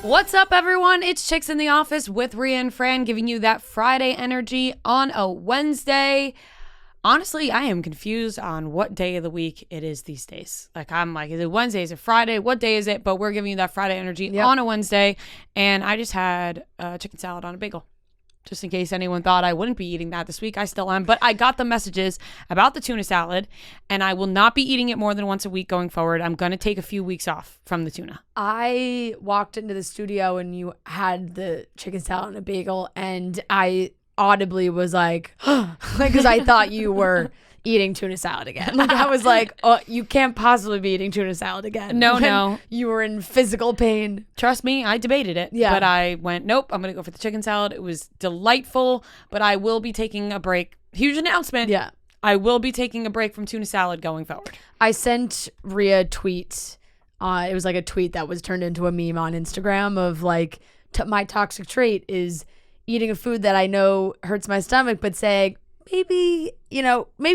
What's up, everyone? It's Chicks in the Office with Rhea and Fran, giving you that Friday energy on a Wednesday. Honestly, I am confused on what day of the week it is these days. I'm like, is it Wednesday? Is it Friday? What day is it? But we're giving you that Friday energy on a Wednesday. And I just had chicken salad on a bagel. Just in case anyone thought I wouldn't be eating that this week, I still am. But I got the messages about the tuna salad, and I will not be eating it more than once a week going forward. I'm going to take a few weeks off from the tuna. I walked into the studio and you had the chicken salad and a bagel, and I audibly was like, because I thought you were eating tuna salad again. I was like, oh, you can't possibly be eating tuna salad again. No. You were in physical pain. Trust me, I debated it. Yeah. But I went, nope, I'm going to go for the chicken salad. It was delightful, but I will be taking a break. Huge announcement. Yeah. I will be taking a break from tuna salad going forward. I sent Rhea a tweet. It was like a tweet that was turned into a meme on Instagram of like, my toxic trait is eating a food that I know hurts my stomach, but saying, maybe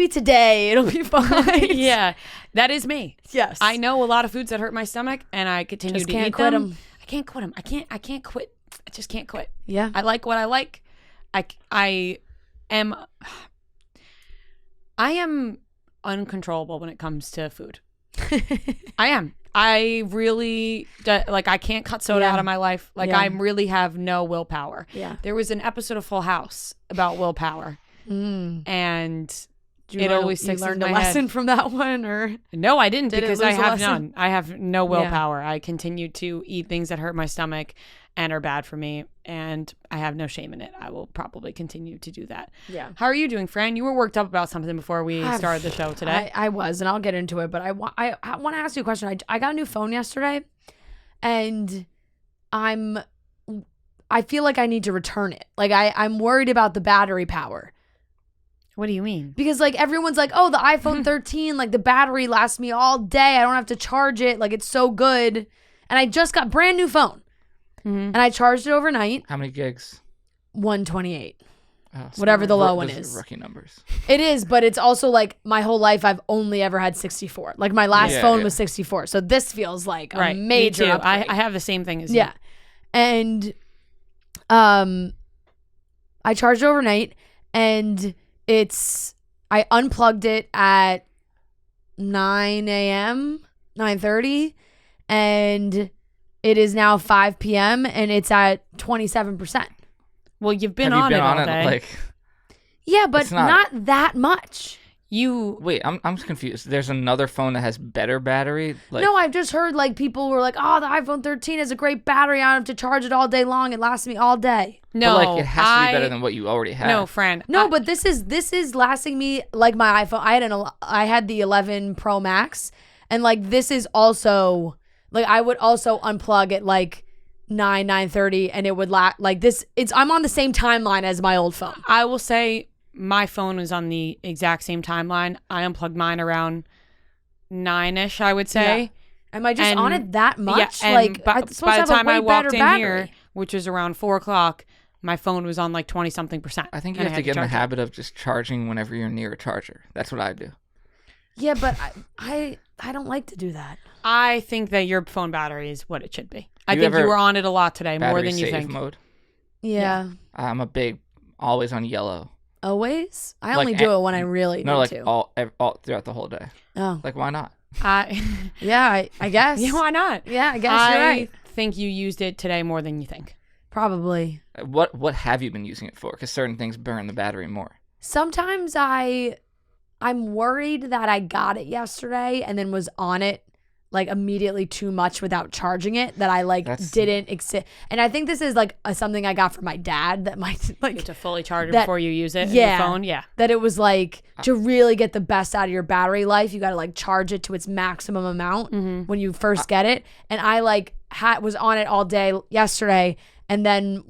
today it'll be fine. Yeah, that is me. Yes. I know a lot of foods that hurt my stomach, and I continue to eat quit them. I can't quit them. I can't quit. I just can't quit. Yeah. I like what I like. I am uncontrollable when it comes to food. I am. I really, I can't cut soda out of my life. I really have no willpower. Yeah. There was an episode of Full House about willpower. And it always sticks in my head. You learned a lesson from that one, or? No, I didn't, Did because it I lose a have lesson? none. I have no willpower. I continue to eat things that hurt my stomach and are bad for me, and I have no shame in it. I will probably continue to do that. Yeah. How are you doing, Fran? You were worked up about something before we started the show today. I was, and I'll get into it, but I want to ask you a question. I got a new phone yesterday, and I feel like I need to return it. I'm worried about the battery power. What do you mean? Because everyone's like, oh, the iPhone 13, the battery lasts me all day. I don't have to charge it. It's so good. And I just got brand new phone. And I charged it overnight. How many gigs? 128. Whatever the low one is. Rookie numbers. It is, but it's also my whole life I've only ever had 64. My last phone was 64. So this feels like a major Me too. upgrade. I have the same thing as you. Yeah. And I charged it overnight, and I unplugged it at 9 a.m., 9:30, and it is now 5 p.m. and it's at 27%. Well, you've been Have on you been it on all it day. Yeah, but not that much. Wait, I'm confused. There's another phone that has better battery? No, I've just heard people were like, oh, the iPhone 13 has a great battery. I don't have to charge it all day long. It lasts me all day. No, but it has to be better than what you already have. No, Fran. No, but this is lasting me like my iPhone. I had the 11 Pro Max, and this is also I would also unplug at 9:30, and it would this. I'm on the same timeline as my old phone. I will say my phone was on the exact same timeline. I unplugged mine around 9ish, I would say. Yeah. Am I just on it that much? Yeah, and by the time I walked in here, which was around 4 o'clock, my phone was on 20-something%. I think you have to get in the habit of just charging whenever you're near a charger. That's what I do. Yeah, but I don't like to do that. I think that your phone battery is what it should be. I think you were on it a lot today, more than you think. Mode? Yeah. I'm a big always on yellow. Always? I only do it when I really need to. all throughout the whole day. Oh. Why not? Yeah, I guess. Yeah, why not? Yeah, I guess you're right. I think you used it today more than you think. Probably. What have you been using it for? Because certain things burn the battery more. Sometimes I'm worried that I got it yesterday and then was on it immediately too much without charging it, that I didn't accept. And I think this is something I got from my dad, that might you have to fully charge it before you use it in your phone. Yeah. That it was to really get the best out of your battery life, you got to charge it to its maximum amount when you first get it. And I was on it all day yesterday and then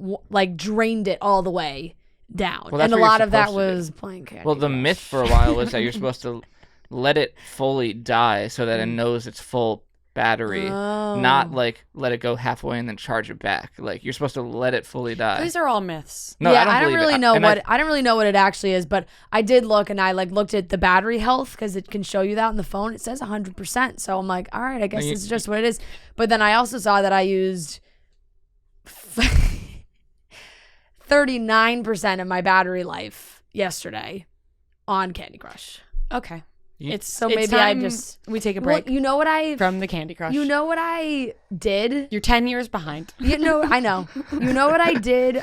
drained it all the way down. Well, and a lot of that was playing Candy Well, the myth for a while was that you're supposed to let it fully die so that it knows its full battery, not let it go halfway and then charge it back. You're supposed to let it fully die. These are all myths. No, yeah, I don't really know I don't really know what it actually is, but I did look, and I looked at the battery health because it can show you that on the phone. It says 100%. So I'm all right, I guess this is just what it is. But then I also saw that I used 39% of my battery life yesterday on Candy Crush. Okay. So it's maybe time we take a break Well, you know what from the Candy Crush. You know what I did? You're 10 years behind. I know. You know what I did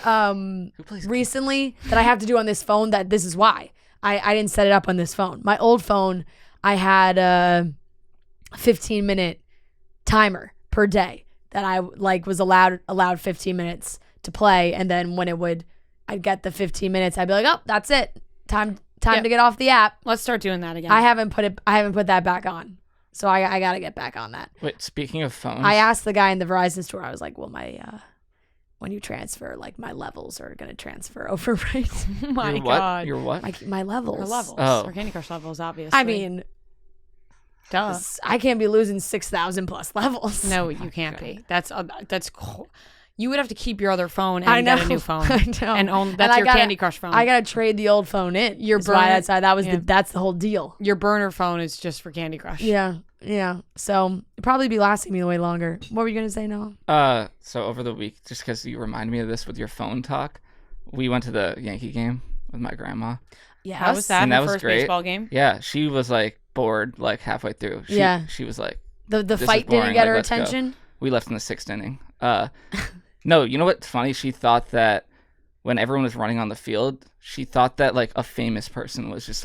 recently that I have to do on this phone, that this is why. I didn't set it up on this phone. My old phone, I had a 15-minute timer per day that I was allowed 15 minutes to play, and then when I'd get the 15 minutes, I'd be like, oh, that's it. Time to get off the app. Let's start doing that again. I haven't put that back on. So I got to get back on that. Wait, speaking of phones. I asked the guy in the Verizon store, I was like, well, when you transfer, my levels are going to transfer over, right? Oh my Your God. what? Your what? My levels. Our levels. Oh. Our Candy Crush levels, obviously. I mean, duh. I can't be losing 6,000 plus levels. No, you can't be. That's cool. You would have to keep your other phone I and know. get a new phone. I know. And that's your Candy Crush phone. I got to trade the old phone in. Your That's why burner- that's the whole deal. Your burner phone is just for Candy Crush. Yeah. So it'd probably be lasting me way longer. What were you going to say, Noah? So over the week, just because you remind me of this with your phone talk, we went to the Yankee game with my grandma. Yeah. How was that? And that the was first great. baseball game? Yeah, she was bored halfway through. She was like, The This is fight boring, didn't get her let's go. attention? we left in the 6th inning. No, you know what's funny? She thought that when everyone was running on the field, she thought that a famous person was just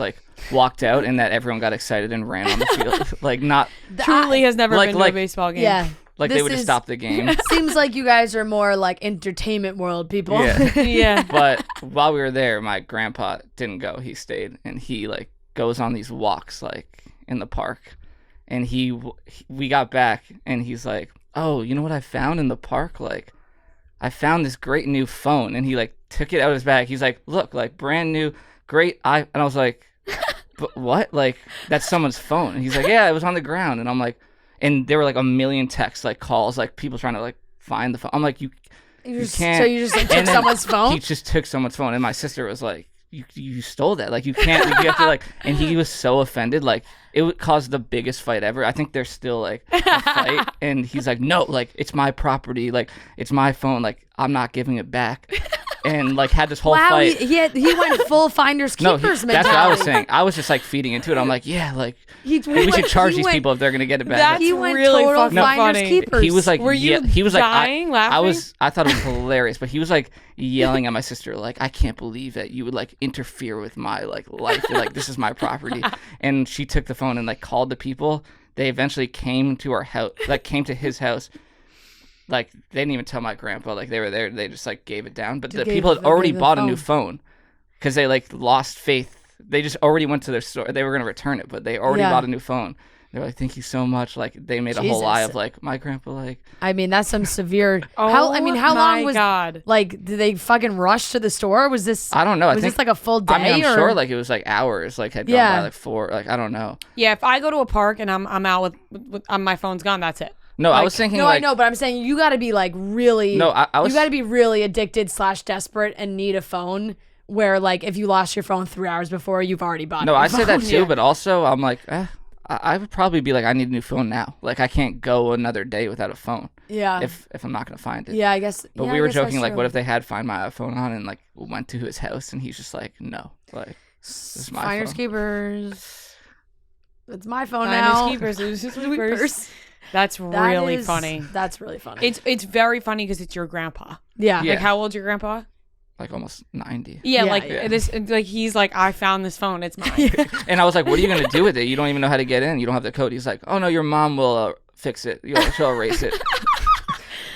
walked out and that everyone got excited and ran on the field. Not Truly has never been to a like- baseball game. Yeah. they would just stop the game. Seems like you guys are more entertainment world people. Yeah. Yeah. But while we were there, my grandpa didn't go. He stayed, and he goes on these walks in the park. And we got back, and he's like, "Oh, you know what I found in the park? I found this great new phone." And he took it out of his bag. He's like, "Look, brand new, great." And I was like, "But what? That's someone's phone?" And he's like, "Yeah, it was on the ground." And I'm like, and there were a million texts, calls, people trying to find the phone. I'm like, you can't. So you just took And then someone's phone? He just took someone's phone, and my sister was like, You stole that. You can't. You have to And he was so offended. It would cause the biggest fight ever. I think there's still a fight, and he's like, "No, it's my property. It's my phone. I'm not giving it back." And had this whole fight. He went full finders No, keepers that's what I was mentality. saying. I was just feeding into it. I'm like, yeah, He we should charge he these went- people if they're gonna get it back. That's He went really total fucking finders funny. keepers. He was Were you he was dying laughing? I thought it was hilarious, but he was yelling at my sister I can't believe that you would interfere with my life. This is my property. And she took the phone and called the people. They eventually came to our house, came to his house. They didn't even tell my grandpa they were there. They just gave it down. But the people had already bought a new phone because they lost faith. They just already went to their store. They were gonna return it, but they already bought a new phone. They're like, "Thank you so much." They made a whole lie of my grandpa I mean, that's some severe. Oh, how my long was? God. Did they fucking rush to the store? Was this? don't know. Was this a full day? I mean, I'm or? sure it was hours. Had gone by 4. I don't know. Yeah, if I go to a park and I'm out with my phone's gone, that's it. No, I was thinking No, I know, but I'm saying you got to be really. No, I was. You got to be really addicted / desperate and need a phone. Where if you lost your phone 3 hours before, you've already bought. No, a new I said that phone. too, but also I'm I would probably be I need a new phone now. I can't go another day without a phone. Yeah. If I'm not gonna find it. Yeah, I guess. But yeah, we I were guess that's joking true. what if they had Find My iPhone on and went to his house and he's just no, this is my Finders phone. keepers. It's my phone Finders now. keepers, losers Sweepers. keepers. That's That really is- funny. That's really funny. It's very funny because it's your grandpa. yeah. Yeah. How old's your grandpa? Almost 90. Yeah, Yeah, this. He's I found this phone. It's mine. And I was like, what are you gonna do with it? You don't even know how to get in. You don't have the code. He's like, oh no, your mom will fix it. She'll erase it.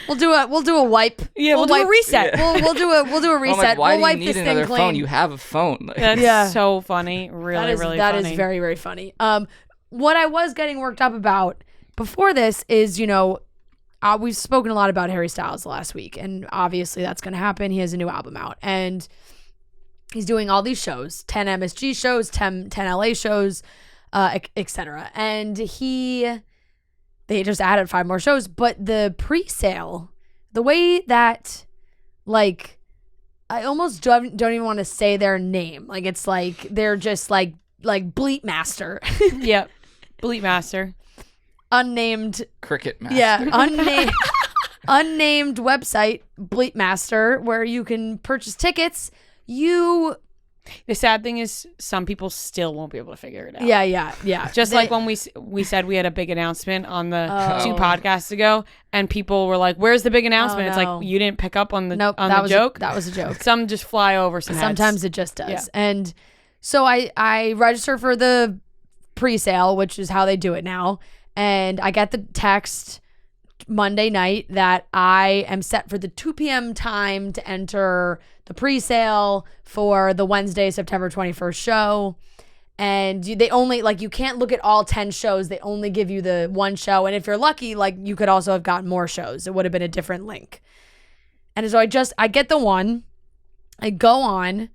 We'll do a wipe. Yeah, we'll do a wipe- reset. We'll do a I'm reset. like, why we'll do wipe you this need thing another clean. phone? You have a phone. That's Yeah. so funny. Really, really that funny. is very, very funny. What I was getting worked up about before this is, we've spoken a lot about Harry Styles last week, and obviously that's going to happen. He has a new album out, and he's doing all these shows, 10 MSG shows, 10 LA shows, etc. And they just added 5 more shows, but the pre-sale, the way that, I almost don't even want to say their name. It's they're just like Bleep Master. Yep. Bleep Master. Unnamed. Cricket master. Yeah, unnamed. unnamed website, Bleepmaster, where you can purchase tickets. The sad thing is some people still won't be able to figure it out. Yeah. Just like when we said we had a big announcement on the 2 podcasts ago, and people were like, "Where's the big announcement?" It's like, you didn't pick up on the joke. That was a joke. Some just fly over some heads. Sometimes it just does. Yeah. And so I register for the pre-sale, which is how they do it now. And I get the text Monday night that I am set for the 2 p.m. time to enter the pre-sale for the Wednesday, September 21st show. And they only, like, you can't look at all 10 shows. They only give you the one show. And if you're lucky, like, you could also have gotten more shows. It would have been a different link. And so I get the one. I go on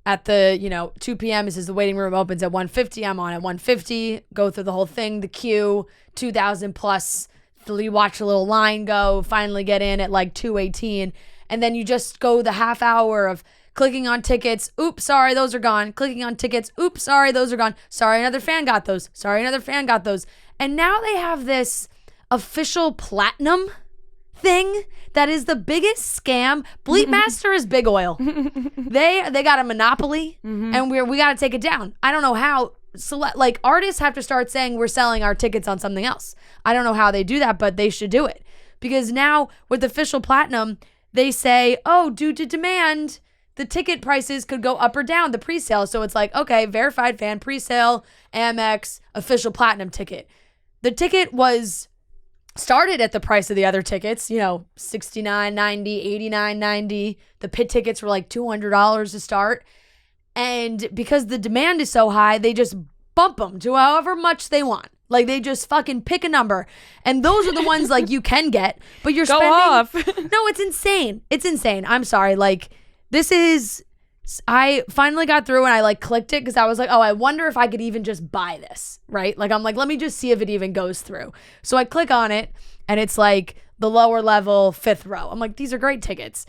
at the, 2 p.m. It says the waiting room opens at 1:50. I'm on at 1:50. Go through the whole thing, the queue, 2,000 plus. You watch a little line go, finally get in at like 2:18. And then you just go the half hour of clicking on tickets. Oops, sorry, those are gone. Clicking on tickets. Oops, sorry, those are gone. Sorry, another fan got those. Sorry, another fan got those. And now they have this official platinum thing that is the biggest scam. Bleepmaster is big oil. They got a monopoly, and we got to take it down. I don't know how. Like, artists have to start saying we're selling our tickets on something else. I don't know how they do that, but they should do it. Because now with official platinum, they say, oh, due to demand, the ticket prices could go up or down, the pre-sale. So it's like, okay, verified fan, pre-sale, Amex, official platinum ticket. The ticket was started at the price of the other tickets, $69.90, $89.90. The pit tickets were like $200 to start. And because the demand is so high, they just bump them to however much they want. Like, they just fucking pick a number. And those are the ones, like, you can get, but you're spending. Off. No, it's insane. It's insane. I'm sorry. Like, I finally got through and I, like, clicked it because I was like, oh, I wonder if I could even just buy this, right? Like, I'm like, let me just see if it even goes through. So I click on it and it's like the lower level 5th row. I'm like, these are great tickets.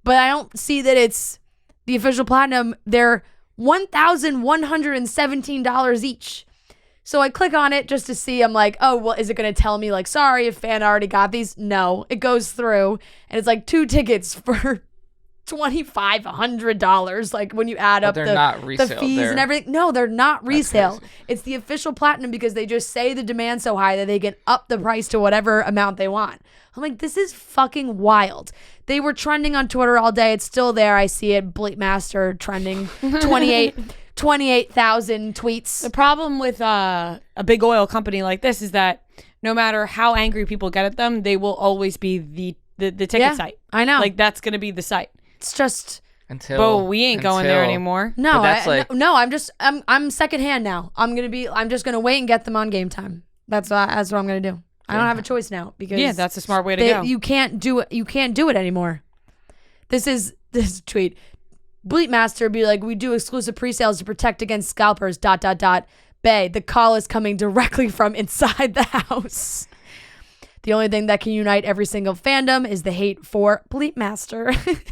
But I don't see that it's the official platinum. They're $1,117 each. So I click on it just to see. I'm like, oh, well, is it going to tell me, like, sorry, if fan already got these? No, it goes through. And it's like 2 tickets for $2,500. Like, when you add up the fees and everything. No, they're not resale. It's the official platinum because they just say the demand's so high that they can up the price to whatever amount they want. I'm like, this is fucking wild. They were trending on Twitter all day. It's still there. I see it. Bleepmaster trending. 28,000 tweets. The problem with a big oil company like this is that no matter how angry people get at them, they will always be the ticket site. I know. Like, that's going to be the site. It's just... we ain't going there anymore. No, I'm secondhand now. I'm just gonna wait and get them on Game Time. That's what I'm gonna do. I don't have a choice now because that's a smart way to go. You can't do it. You can't do it anymore. This tweet. Bleepmaster be like, we do exclusive pre-sales to protect against scalpers. ... Bay, the call is coming directly from inside the house. The only thing that can unite every single fandom is the hate for Bleepmaster.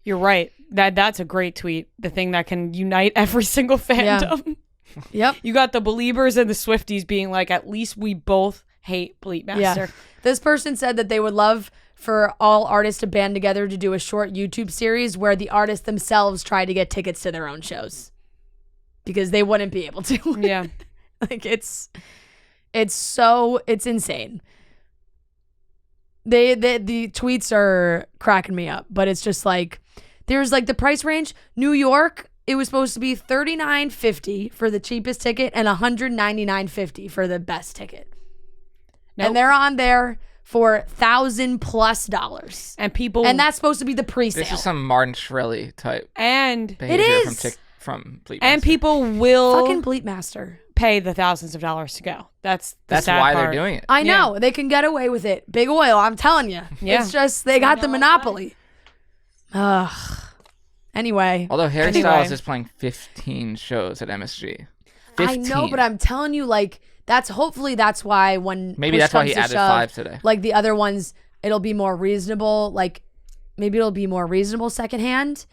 You're right. That's a great tweet. The thing that can unite every single fandom. Yeah. Yep. You got the Beliebers and the Swifties being like, at least we both hate Bleepmaster. Yeah. This person said that they would love for all artists to band together to do a short YouTube series where the artists themselves try to get tickets to their own shows because they wouldn't be able to. Yeah. Like, it's insane. The tweets are cracking me up, but it's just like, there's like the price range. New York, it was supposed to be $39.50 for the cheapest ticket and $199.50 for the best ticket. Nope. And they're on there for $1,000+ and that's supposed to be the pre-sale. This is some Martin Shkreli type and behavior it is from Bleepmaster. And people will fucking Bleepmaster pay the thousands of dollars to go. That's sad why part. they're doing it. I know. They can get away with it. Big oil, I'm telling you. Yeah. It's just they got the monopoly. Ugh. Anyway. Although Harry Styles is playing 15 shows at MSG. 15. I know, but I'm telling you, like, hopefully that's why when maybe that's why he added 5 today. Like the other ones, it'll be more reasonable. Like, maybe it'll be more reasonable secondhand.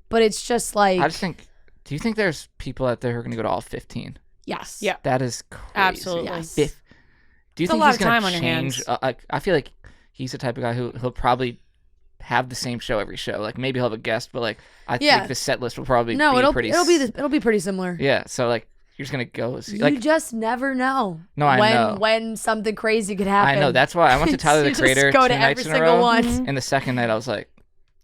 But it's just like, I just think, do you think there's people out there who are going to go to all 15? Yes. Yeah. That is crazy. Absolutely. Yes. Do you think he's going to change? I feel like he's the type of guy who he'll probably have the same show every show. Like maybe he'll have a guest, but like I think the set list will probably be pretty. It'll be pretty similar. Yeah. So like you're just gonna go see. You just never know. No, I know when something crazy could happen. I know. That's why I went to Tyler the Creator just go 2 to nights every in a single row. one. And the second night I was like,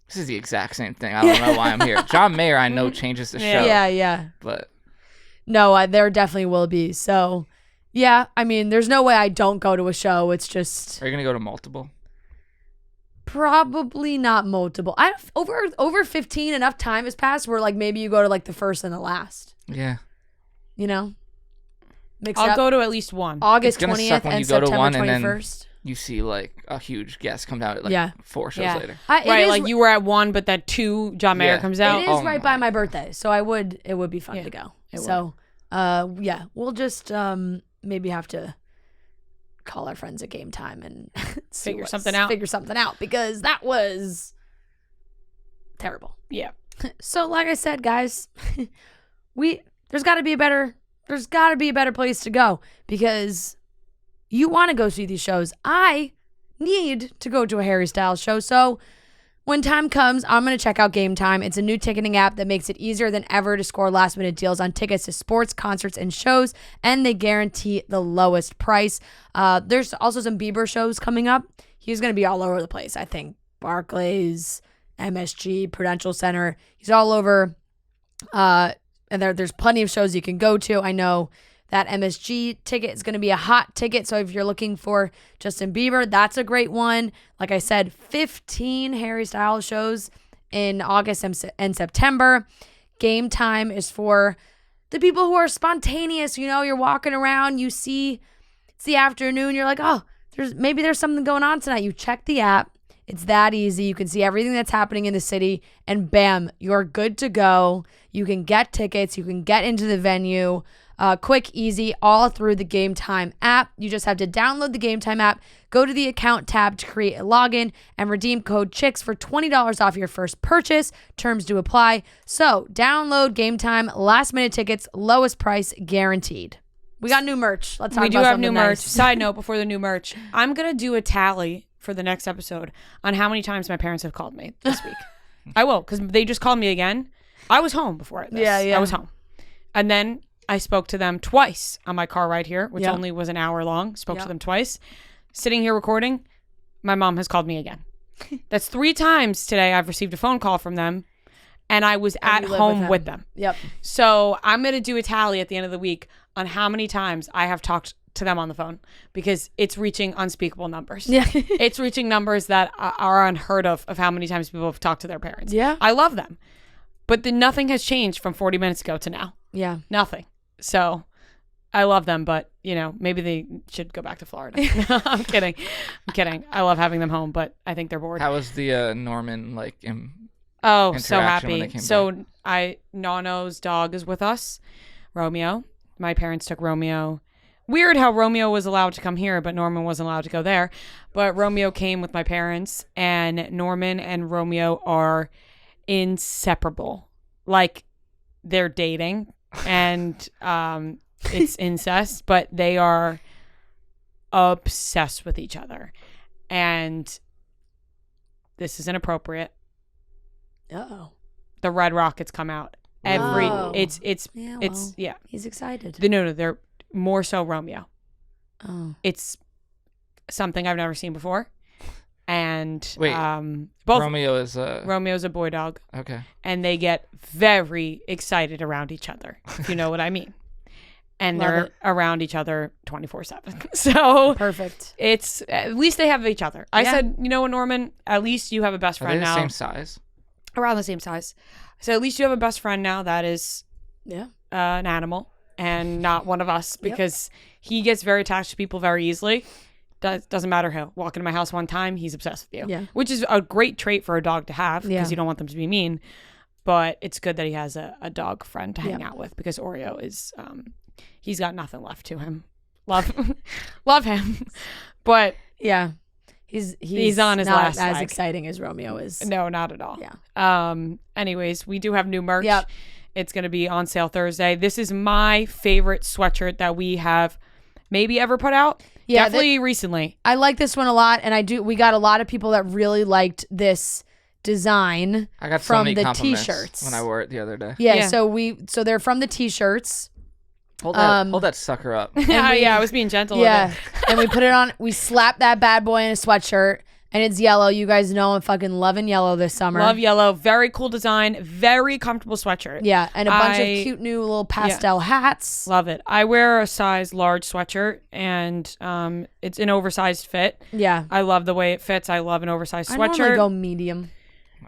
this is the exact same thing. I don't know why I'm here. John Mayer, I know changes the show. Yeah. But no, there definitely will be. So yeah, I mean, there's no way I don't go to a show. It's just are you gonna go to multiple? probably not multiple. Over 15, enough time has passed where like maybe you go to like the first and the last. Yeah. You know, I'll go to at least one. August It's gonna 20th suck when and you go to September one and 21st. then you see like a huge guest come out at like 4 shows later. Right, like you were at one, but that 2 John Mayer comes out. It is right by my birthday, so it would be fun to go. So, we'll just maybe have to call our friends at game time and figure something out because that was terrible. Yeah. So, like I said, guys, there's got to be a better place to go because you want to go see these shows. I need to go to a Harry Styles show. So when time comes, I'm going to check out Game Time. It's a new ticketing app that makes it easier than ever to score last minute deals on tickets to sports, concerts, and shows, and they guarantee the lowest price. There's also some Bieber shows coming up. He's going to be all over the place, I think. Barclays, MSG, Prudential Center. He's all over. And there's plenty of shows you can go to. I know that MSG ticket is going to be a hot ticket. So if you're looking for Justin Bieber, that's a great one. Like I said, 15 Harry Styles shows in August and September. Game Time is for the people who are spontaneous. You know, you're walking around, you see it's the afternoon, you're like, oh, there's something going on tonight. You check the app. It's that easy. You can see everything that's happening in the city, and bam, you're good to go. You can get tickets. You can get into the venue. Quick, easy, all through the Game Time app. You just have to download the Game Time app, go to the account tab to create a login, and redeem code CHICKS for $20 off your first purchase. Terms do apply. So download Game Time, last minute tickets, lowest price guaranteed. We got new merch. Let's talk about something nice. We do have new merch. Side note before the new merch, I'm going to do a tally for the next episode on how many times my parents have called me this week. I will, because they just called me again. I was home before this. Yeah. I was home. And then I spoke to them twice on my car ride here, which only was an hour long. Spoke to them twice. Sitting here recording, my mom has called me again. That's 3 times today I've received a phone call from them, and I was at home with them. Yep. So I'm going to do a tally at the end of the week on how many times I have talked to them on the phone because it's reaching unspeakable numbers. Yeah. It's reaching numbers that are unheard of how many times people have talked to their parents. Yeah. I love them. But nothing has changed from 40 minutes ago to now. Yeah. Nothing. So I love them, but maybe they should go back to Florida. I'm kidding. I love having them home, but I think they're bored. How was the Norman so happy. So Nano's dog is with us, Romeo. My parents took Romeo. Weird how Romeo was allowed to come here, but Norman wasn't allowed to go there. But Romeo came with my parents, and Norman and Romeo are inseparable. Like they're dating. And it's incest, but they are obsessed with each other. And this is inappropriate. Uh-oh. The Red Rockets come out. It's he's excited. No, they're more so Romeo. Oh. It's something I've never seen before. And wait, both Romeo's a boy dog. Okay. And they get very excited around each other, if you know what I mean. And they're around each other 24/7. So perfect. It's at least they have each other. I said, you know what, Norman? At least you have a best friend now. Are they the same size? Around the same size. So at least you have a best friend now that is an animal and not one of us because he gets very attached to people very easily. Doesn't matter who. Walk into my house one time, he's obsessed with you. Yeah. Which is a great trait for a dog to have because you don't want them to be mean. But it's good that he has a dog friend to hang out with because Oreo is, he's got nothing left to him. Love him. But yeah, he's on his last not as leg. Exciting as Romeo is. No, not at all. Yeah. Anyways, we do have new merch. Yep. It's going to be on sale Thursday. This is my favorite sweatshirt that we have maybe ever put out. Yeah, definitely recently. I like this one a lot, and we got a lot of people that really liked this design. I got so from many the compliments t-shirts when I wore it the other day. Yeah, Yeah. so they're from the t-shirts. Hold that sucker up. Yeah, I was being gentle. Yeah, With it. and we put it on. We slapped that bad boy in a sweatshirt, and it's yellow. You guys know I'm fucking loving yellow this summer. Love yellow. Very cool design. Very comfortable sweatshirt. Yeah, and a bunch of cute new little pastel hats. Love it. I wear a size large sweatshirt, and it's an oversized fit. Yeah, I love the way it fits. I love an oversized I sweatshirt. normally go medium.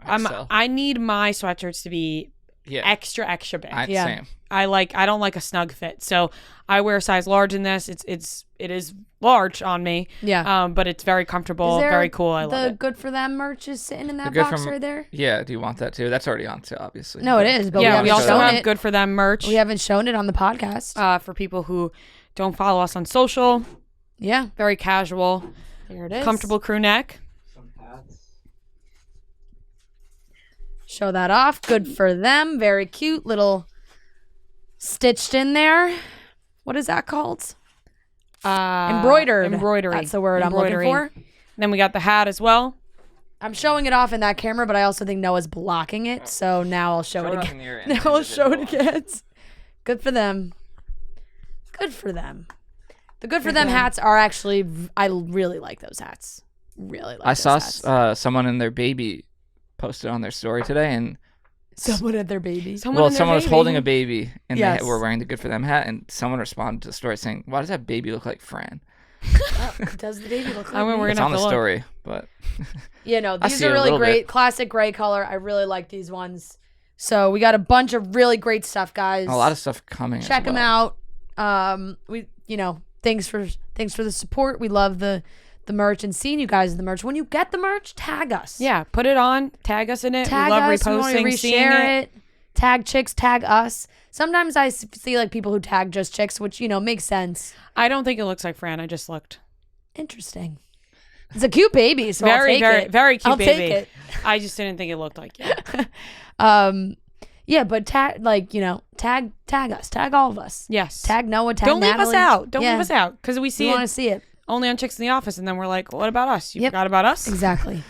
I need my sweatshirts to be extra big. Same. I don't like a snug fit, so I wear a size large in this. It is large on me. Yeah. But it's very comfortable, very cool. I love the it. Good for Them merch is sitting in that box right there. Yeah. Do you want that too? That's already on sale, obviously. No, it is. But Yeah, we also shown have it. Good for Them merch. We haven't shown it on the podcast. For people who don't follow us on social. Yeah. Very casual. There it is. Comfortable crew neck. Show that off. Good for Them. Very cute. Little stitched in there. What is that called? Embroidered. Embroidery. That's the word Embroidery. I'm looking for. Then we got the hat as well. I'm showing it off in that camera, but I also think Noah's blocking it. So now I'll show it again. Now I'll show it again. Good for them. Good for them. The Good for Them hats are actually, I really like those hats. Really like I those saw hats. someone and their baby posted on their story today, and Someone had their baby. someone was holding a baby, and Yes. they were wearing the Good for Them hat, and someone responded to the story saying, "Why does that baby look like Fran?" Does the baby look like I mean, me? we're It's gonna on have the to look. story, but No, I these see are it a really little great. bit. Classic gray color. I really like these ones. So we got a bunch of really great stuff, guys. a lot of stuff coming. Check as them well. out. Thanks for the support. We love the merch and seeing you guys in the merch. When you get the merch, tag us. Yeah, put it on. Tag us in it. Tag we love us. We want to reposting, seeing reshare it. Tag chicks. Tag us. Sometimes I see like people who tag just chicks, which makes sense. I don't think it looks like Fran. I just looked. Interesting. It's a cute baby, so I'll take it. Very cute I'll baby. take it. I just didn't think it looked like it. Yeah, but tag us, tag all of us. Yes. Tag Noah, tag Don't leave us Natalie. out. Don't Yeah. leave us out because we We see want to it see it. only on Chicks in the Office, and then we're like, what about us? You Yep. forgot about us? Exactly.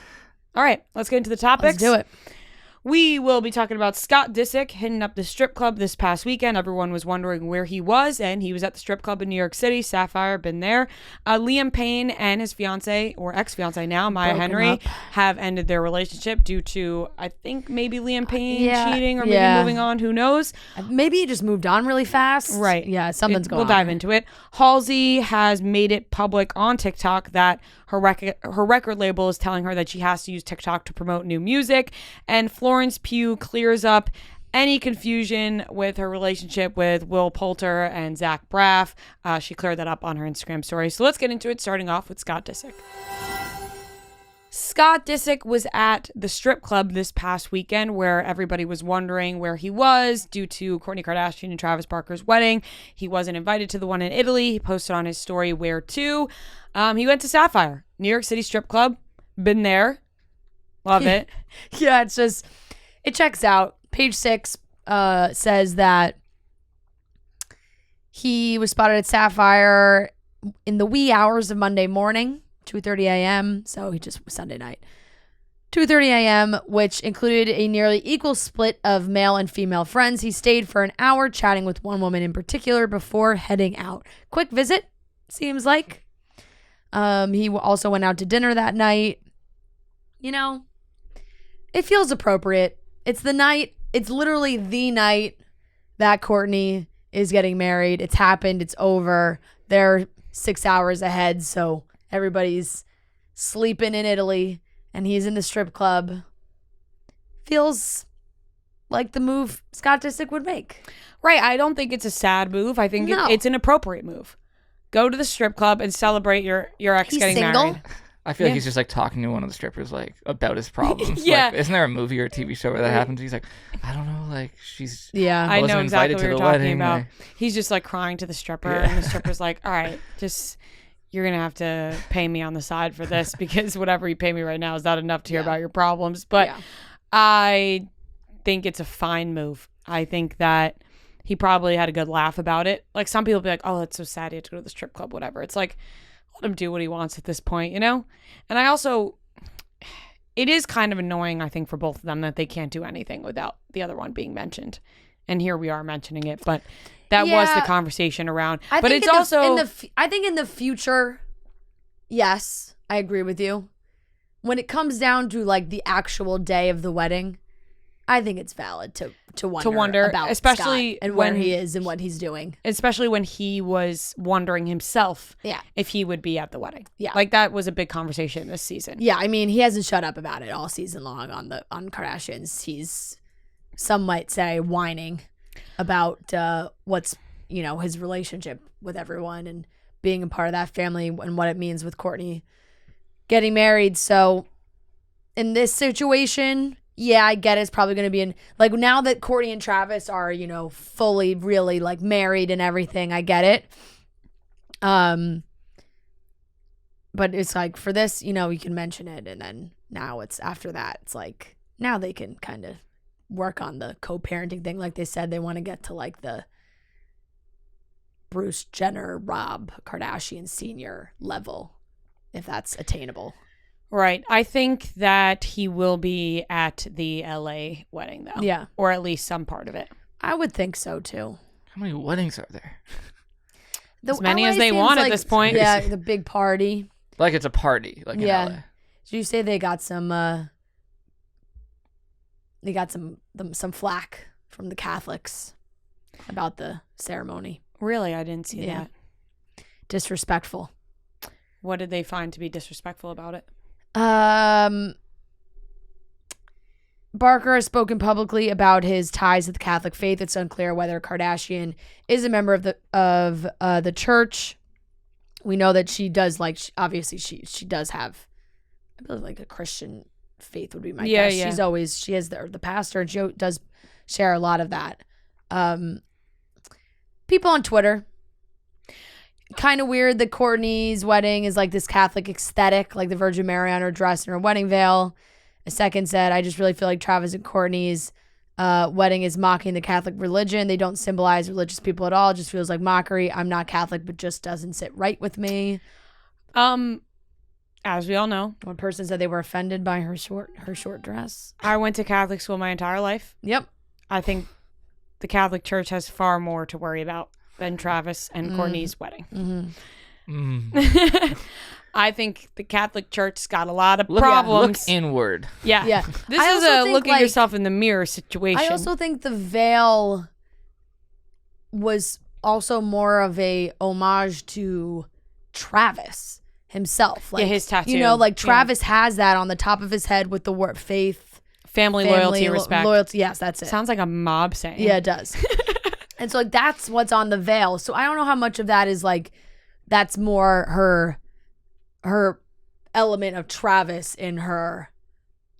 All right, let's get into the topics. Let's do it. We will be talking about Scott Disick hitting up the strip club this past weekend. Everyone was wondering where he was, and he was at the strip club in New York City. Sapphire, been there. Liam Payne and his fiance, or ex-fiance now, Maya Broken Henry, up. have ended their relationship due to, I think, maybe Liam Payne Yeah, cheating or maybe yeah. moving on. Who knows? Maybe he just moved on really fast. Right. Yeah, something's going on. We'll dive into it. Halsey has made it public on TikTok that her record label is telling her that she has to use TikTok to promote new music. And Florence Pugh clears up any confusion with her relationship with Will Poulter and Zach Braff. She cleared that up on her Instagram story. So let's get into it, starting off with Scott Disick. Scott Disick was at the strip club this past weekend where everybody was wondering where he was due to Kourtney Kardashian and Travis Barker's wedding. He wasn't invited to the one in Italy. He posted on his story where to. He went to Sapphire, New York City strip club. Been there. Love it. Yeah, it's just, it checks out. Page 6 says that he was spotted at Sapphire in the wee hours of Monday morning, 2:30 a.m. So he just was Sunday night. 2:30 a.m., which included a nearly equal split of male and female friends. He stayed for an hour chatting with one woman in particular before heading out. Quick visit, seems like. He also went out to dinner that night. It feels appropriate. It's the night. It's literally the night that Kourtney is getting married. It's happened. It's over. They're 6 hours ahead, so everybody's sleeping in Italy, and he's in the strip club. Feels like the move Scott Disick would make. Right. I don't think it's a sad move. I think No. it's an appropriate move. Go to the strip club and celebrate your ex He's getting single. married. I feel like Yeah. he's just like talking to one of the strippers like about his problems. Yeah. Like, isn't there a movie or a TV show where that happens? He's like, I don't know, like she's Yeah. I wasn't know exactly invited what to you're the talking wedding, about. like- He's just like crying to the stripper, Yeah. and the stripper's like, all right, just, you're going to have to pay me on the side for this because whatever you pay me right now is not enough to hear about your problems. But Yeah. I think it's a fine move. I think that he probably had a good laugh about it. Like some people be like, oh, that's so sad. You have to go to the strip club, whatever. It's like, let him do what he wants at this point, you know? And I also, it is kind of annoying, I think, for both of them that they can't do anything without the other one being mentioned. And here we are mentioning it, but that was the conversation around. But it's also... I think in the future, yes, I agree with you. When it comes down to like the actual day of the wedding, I think it's valid to wonder about especially Scott and where he is and what he's doing. Especially when he was wondering himself if he would be at the wedding. Yeah. Like that was a big conversation this season. Yeah, I mean, he hasn't shut up about it all season long on Kardashians. He's, some might say, whining about what's, you know, his relationship with everyone and being a part of that family and what it means with Kourtney getting married. So in this situation, yeah, I get it. It's probably going to be in, like, now that Kourtney and Travis are, you know, fully really like married and everything, I get it. But it's like for this, you know, you can mention it, and then now it's after that, it's like now they can kind of work on the co-parenting thing. Like they said, they want to get to like the Bruce Jenner, Rob Kardashian Sr. level, if that's attainable. Right. I think that he will be at the LA wedding, though. Yeah. Or at least some part of it. I would think so, too. How many weddings are there? As many as they want at this point. Yeah, the big party. Like it's a party, like in LA. Did you say they got some flack from the Catholics about the ceremony? Really? I didn't see that. Disrespectful. What did they find to be disrespectful about it? Barker has spoken publicly about his ties to the Catholic faith. It's unclear whether Kardashian is a member of the church. We know that she does, like, obviously she does have, I believe, like a Christian faith would be my guess. Yeah. She is the pastor, and she does share a lot of that. People on Twitter, kind of weird that Kourtney's wedding is like this Catholic aesthetic, like the Virgin Mary on her dress and her wedding veil. A second said, I just really feel like Travis and Kourtney's wedding is mocking the Catholic religion. They don't symbolize religious people at all. It just feels like mockery. I'm not Catholic, but just doesn't sit right with me. As we all know. One person said they were offended by her short dress. I went to Catholic school my entire life. Yep. I think the Catholic Church has far more to worry about than Travis and Kourtney's wedding. Mm-hmm. I think the Catholic Church's got a lot of problems. Look inward. Yeah. This is a look at yourself in the mirror situation. I also think the veil was also more of a homage to Travis himself. Like, his tattoo. You know, like Travis has that on the top of his head with the word faith. Family loyalty, respect. Loyalty, yes, that's it. Sounds like a mob saying. Yeah, it does. And so like that's what's on the veil. So I don't know how much of that is like, that's more her element of Travis in her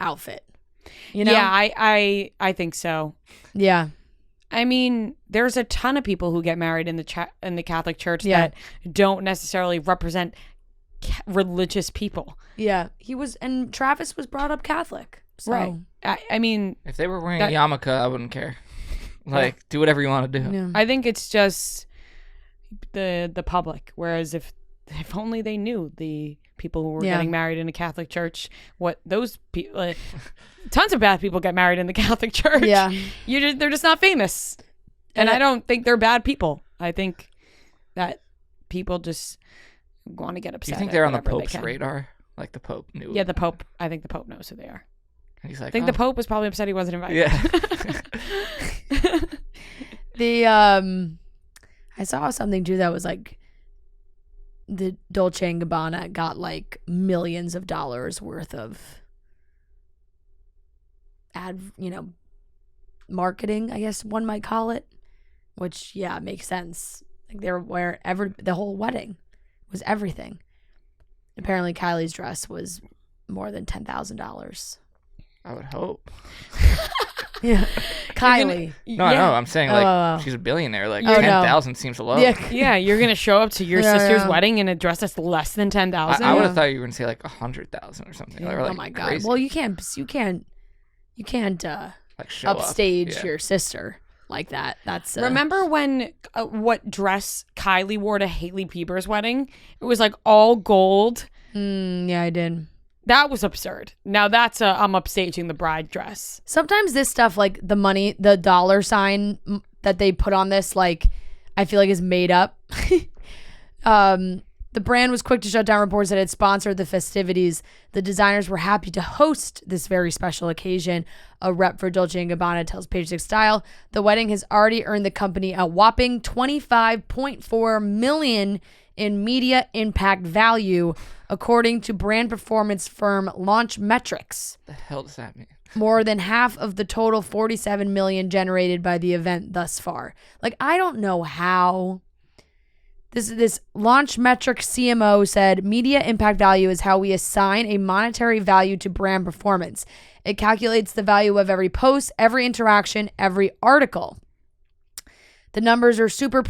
outfit. You know? Yeah, I think so. Yeah. I mean, there's a ton of people who get married in the Catholic Church that don't necessarily represent religious people. Yeah, and Travis was brought up Catholic. So. Right. I mean, if they were wearing a yarmulke, I wouldn't care. Like, do whatever you want to do. Yeah. I think it's just the public. Whereas if only they knew the people who were getting married in a Catholic church, what those people, tons of bad people get married in the Catholic Church. Yeah, they're just not famous, and I don't think they're bad people. I think that people just want to get upset. Do you think they're on the Pope's radar? Like the Pope knew? Yeah, the Pope. I think the Pope knows who they are. And he's like, I think the Pope was probably upset he wasn't invited. Yeah. I saw something too that was like the Dolce & Gabbana got like millions of dollars worth of marketing, I guess one might call it, which makes sense. Like they were wearing the whole wedding was everything. Apparently Kylie's dress was more than $10,000. I would hope. Yeah, Kylie. No, I'm saying like she's a billionaire. Like 10,000 seems low. Yeah, you're gonna show up to your sister's wedding in a dress that's less than 10,000. I would have thought you were gonna say like 100,000 or something. Yeah. Like, oh my god! Crazy. Well, you can't like show upstage your sister. like that. That's remember when what dress Kylie wore to Hailey Bieber's wedding? It was like all gold. Yeah, I did. That was absurd. Now that's I'm upstaging the bride dress. Sometimes this stuff, like the money, the dollar sign that they put on this, like I feel like is made up. The brand was quick to shut down reports that it sponsored the festivities. The designers were happy to host this very special occasion. A rep for Dolce & Gabbana tells Page Six Style, the wedding has already earned the company a whopping $25.4 million in media impact value, according to brand performance firm Launch Metrics. The hell does that mean? More than half of the total $47 million generated by the event thus far. Like, I don't know how... This Launch Metrics CMO said, media impact value is how we assign a monetary value to brand performance. It calculates the value of every post, every interaction, every article. The numbers are super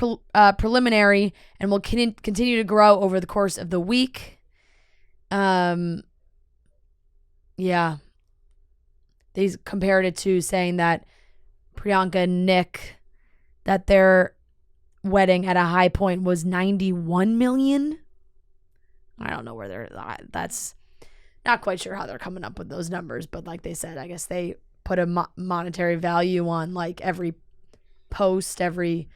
preliminary and will continue to grow over the course of the week. Yeah. They compared it to saying that Priyanka and Nick, that their wedding at a high point was $91 million. I don't know where that's not quite sure how they're coming up with those numbers, but like they said, I guess they put a monetary value on like every post, every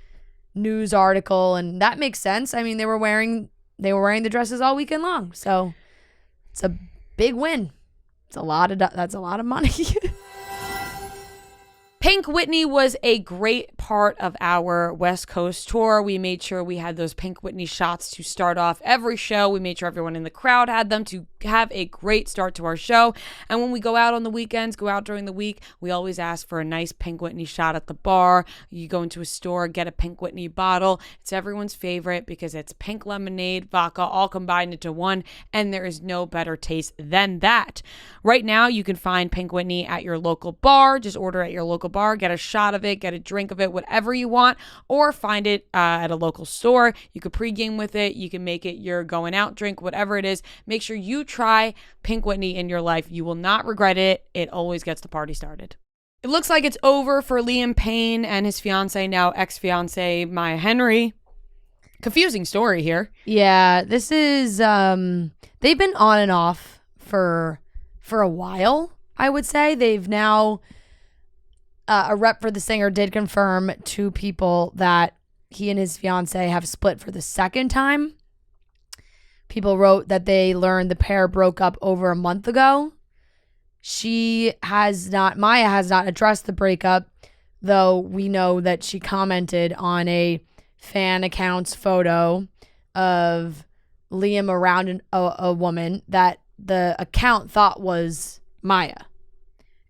news article, and that makes sense. I mean, they were wearing the dresses all weekend long, so it's a big win. That's a lot of money. Pink Whitney was a great part of our West Coast tour. We made sure we had those Pink Whitney shots to start off every show. We made sure everyone in the crowd had them to have a great start to our show. And when we go out on the weekends, go out during the week, we always ask for a nice Pink Whitney shot at the bar. You go into a store, get a Pink Whitney bottle. It's everyone's favorite because it's pink lemonade, vodka, all combined into one, and there is no better taste than that. Right now, you can find Pink Whitney at your local bar. Just order at your local bar, get a shot of it, get a drink of it, whatever you want, or find it at a local store. You could pregame with it. You can make it your going out drink, whatever it is. Make sure you try Pink Whitney in your life. You will not regret it. It always gets the party started. It looks like it's over for Liam Payne and his fiance, now ex-fiance, Maya Henry. Confusing story here. Yeah, this is they've been on and off for a while, I would say. They've now a rep for the singer did confirm to people that he and his fiance have split for the second time. People wrote that they learned the pair broke up over a month ago. Maya has not addressed the breakup, though we know that she commented on a fan account's photo of Liam around a woman that the account thought was Maya.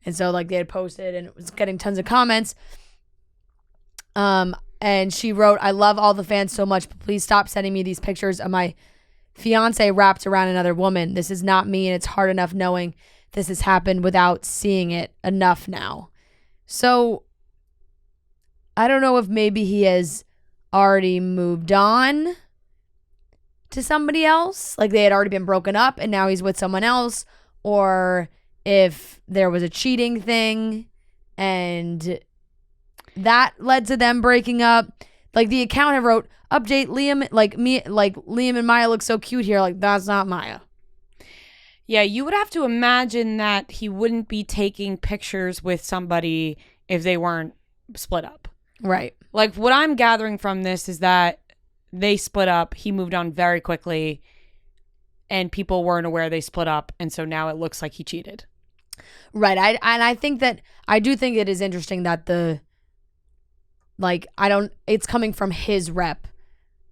And so like they had posted and it was getting tons of comments. And she wrote, I love all the fans so much, but please stop sending me these pictures of my fiance wrapped around another woman. This is not me, and it's hard enough knowing this has happened without seeing it enough now. So I don't know if maybe he has already moved on to somebody else. Like they had already been broken up and now he's with someone else, or if there was a cheating thing and that led to them breaking up. Like the account had wrote, update Liam, Liam and Maya look so cute here. Like that's not Maya. Yeah, you would have to imagine that he wouldn't be taking pictures with somebody if they weren't split up. Right. Like what I'm gathering from this is that they split up. He moved on very quickly and people weren't aware they split up. And so now it looks like he cheated. Right. I do think it is interesting that it's coming from his rep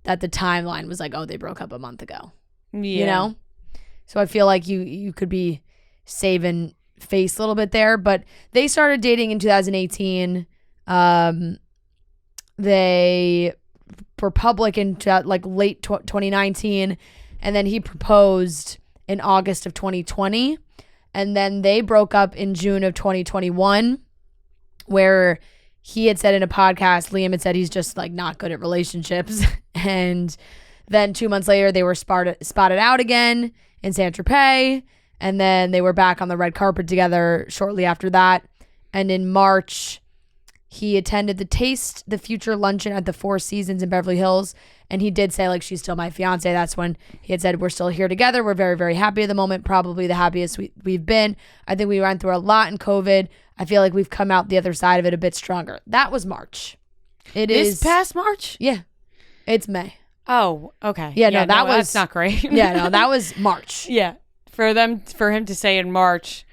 that the timeline was like, oh, they broke up a month ago. Yeah. You know? So I feel like you could be saving face a little bit there, but they started dating in 2018. They were public in late 2019, and then he proposed in August of 2020, and then they broke up in June of 2021, where he had said in a podcast, Liam had said he's just like not good at relationships, and then 2 months later they were spotted out again in Saint-Tropez, and then they were back on the red carpet together shortly after that. And in March, he attended the Taste the Future luncheon at the Four Seasons in Beverly Hills. And he did say, like, she's still my fiance. That's when he had said, we're still here together. We're very, very happy at the moment. Probably the happiest we've been. I think we went through a lot in COVID. I feel like we've come out the other side of it a bit stronger. That was March. It is past March? Yeah. It's May. Oh, okay. Yeah, no, that was that's not great. Yeah, no, that was March. Yeah. For him to say in March,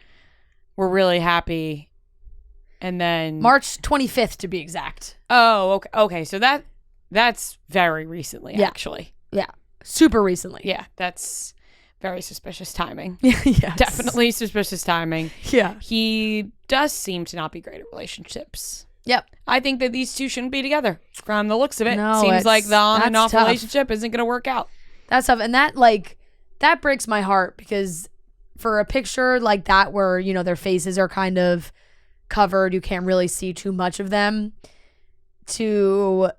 we're really happy. And then March 25th to be exact. Oh, okay. Okay, so that's very recently, actually. Yeah. Super recently. Yeah, that's very suspicious timing. Yes. Definitely suspicious timing. Yeah. He does seem to not be great at relationships. Yep. I think that these two shouldn't be together. From the looks of it, No, seems like the on and off tough. relationship isn't going to work out. That's tough. And that breaks my heart because for a picture like that where, you know, their faces are kind of covered, you can't really see too much of them, to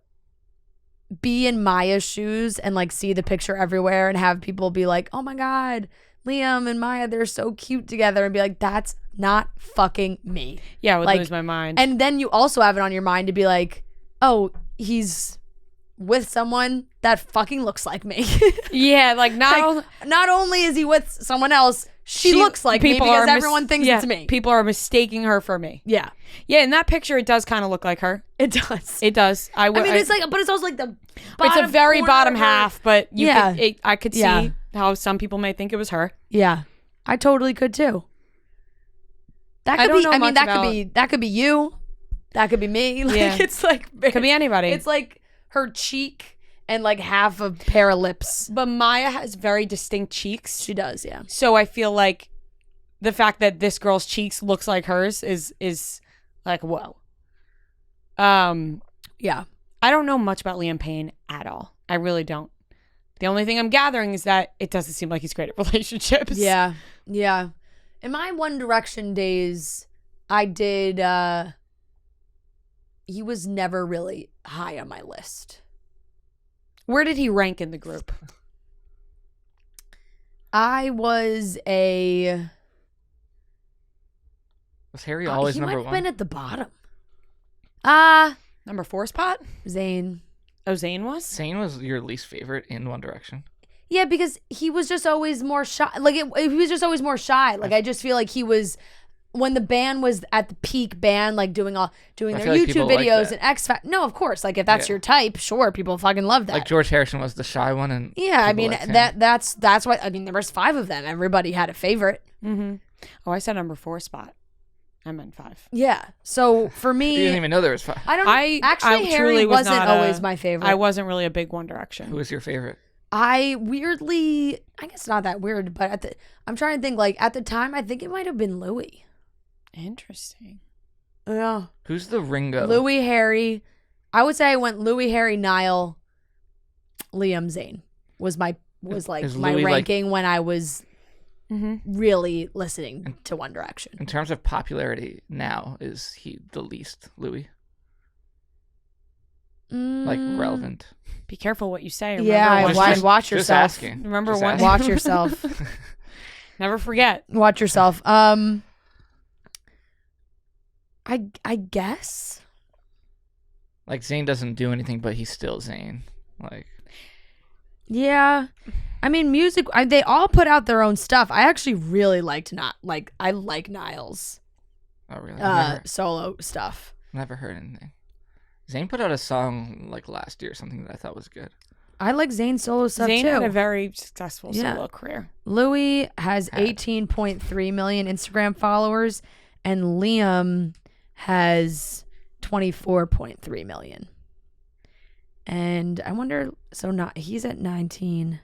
be in Maya's shoes and like see the picture everywhere and have people be like, oh my God, Liam and Maya, they're so cute together, and be like, that's not fucking me. Yeah, I would like, lose my mind. And then you also have it on your mind to be like, oh, he's with someone that fucking looks like me. Yeah, like not only is he with someone else, she looks like me because everyone thinks it's me. People are mistaking her for me. Yeah. Yeah, in that picture, it does kind of look like her. It does. It does. I mean, it's like, but it's also like the it's a very corner bottom of her. half, but Yeah. I could see how some people may think it was her. Yeah. I totally could too. That I could don't be, know I mean, much that about- could be you. That could be me. Like, Yeah. it's like, It could be anybody. it's like her cheek and like half a pair of lips. But Maya has very distinct cheeks. She does, yeah. So I feel like the fact that this girl's cheeks looks like hers is like, whoa. Yeah. I don't know much about Liam Payne at all. I really don't. The only thing I'm gathering is that it doesn't seem like he's great at relationships. Yeah. Yeah. In my One Direction days, I did, he was never really high on my list. Where did he rank in the group? I was Was Harry always he number might have one? been at the bottom. Number 4 spot? Zayn. Oh, Zayn was? Zayn was your least favorite in One Direction. Yeah, because he was just always more shy. Like, he was just always more shy. Like, I just feel like he was, when the band was at the peak band, like doing their feel like YouTube people like videos that. and X Factor. No, of course. Like, if that's your type, sure, people fucking love that. Like George Harrison was the shy one, and Yeah, I people mean, liked him. that's why, I mean, there was 5 of them. Everybody had a favorite. Mm-hmm. Oh, I said number 4 spot. I meant 5. Yeah. So for me, You didn't even know there was 5. Actually, I Harry truly was wasn't not always my favorite. I wasn't really a big One Direction. Who was your favorite? I weirdly, I guess not that weird, but I'm trying to think, like, at the time, I think it might have been Louis. Interesting. Yeah. Who's the Ringo? Louis, Harry. I would say I went Louis, Harry, Niall, Liam, Zayn was my Is my Louis, ranking when I was Mm-hmm. really listening to One Direction. In terms of popularity now, is he the least Louis? Like relevant? Be careful what you say. Remember Yeah, one- watch Just yourself. asking. Remember Just one- asking. Watch yourself. Never forget. Watch yourself. I guess. Like Zayn doesn't do anything, but he's still Zayn. Like Yeah. I mean, music, they all put out their own stuff. I actually really I like Niall's oh really? solo stuff. Never heard anything. Zayn put out a song like last year or something that I thought was good. I like Zayn's solo stuff Zayn too. had a very successful Yeah. solo career. Louis has 18.3 million Instagram followers, and Liam has 24.3 million. And I wonder, he's at 19,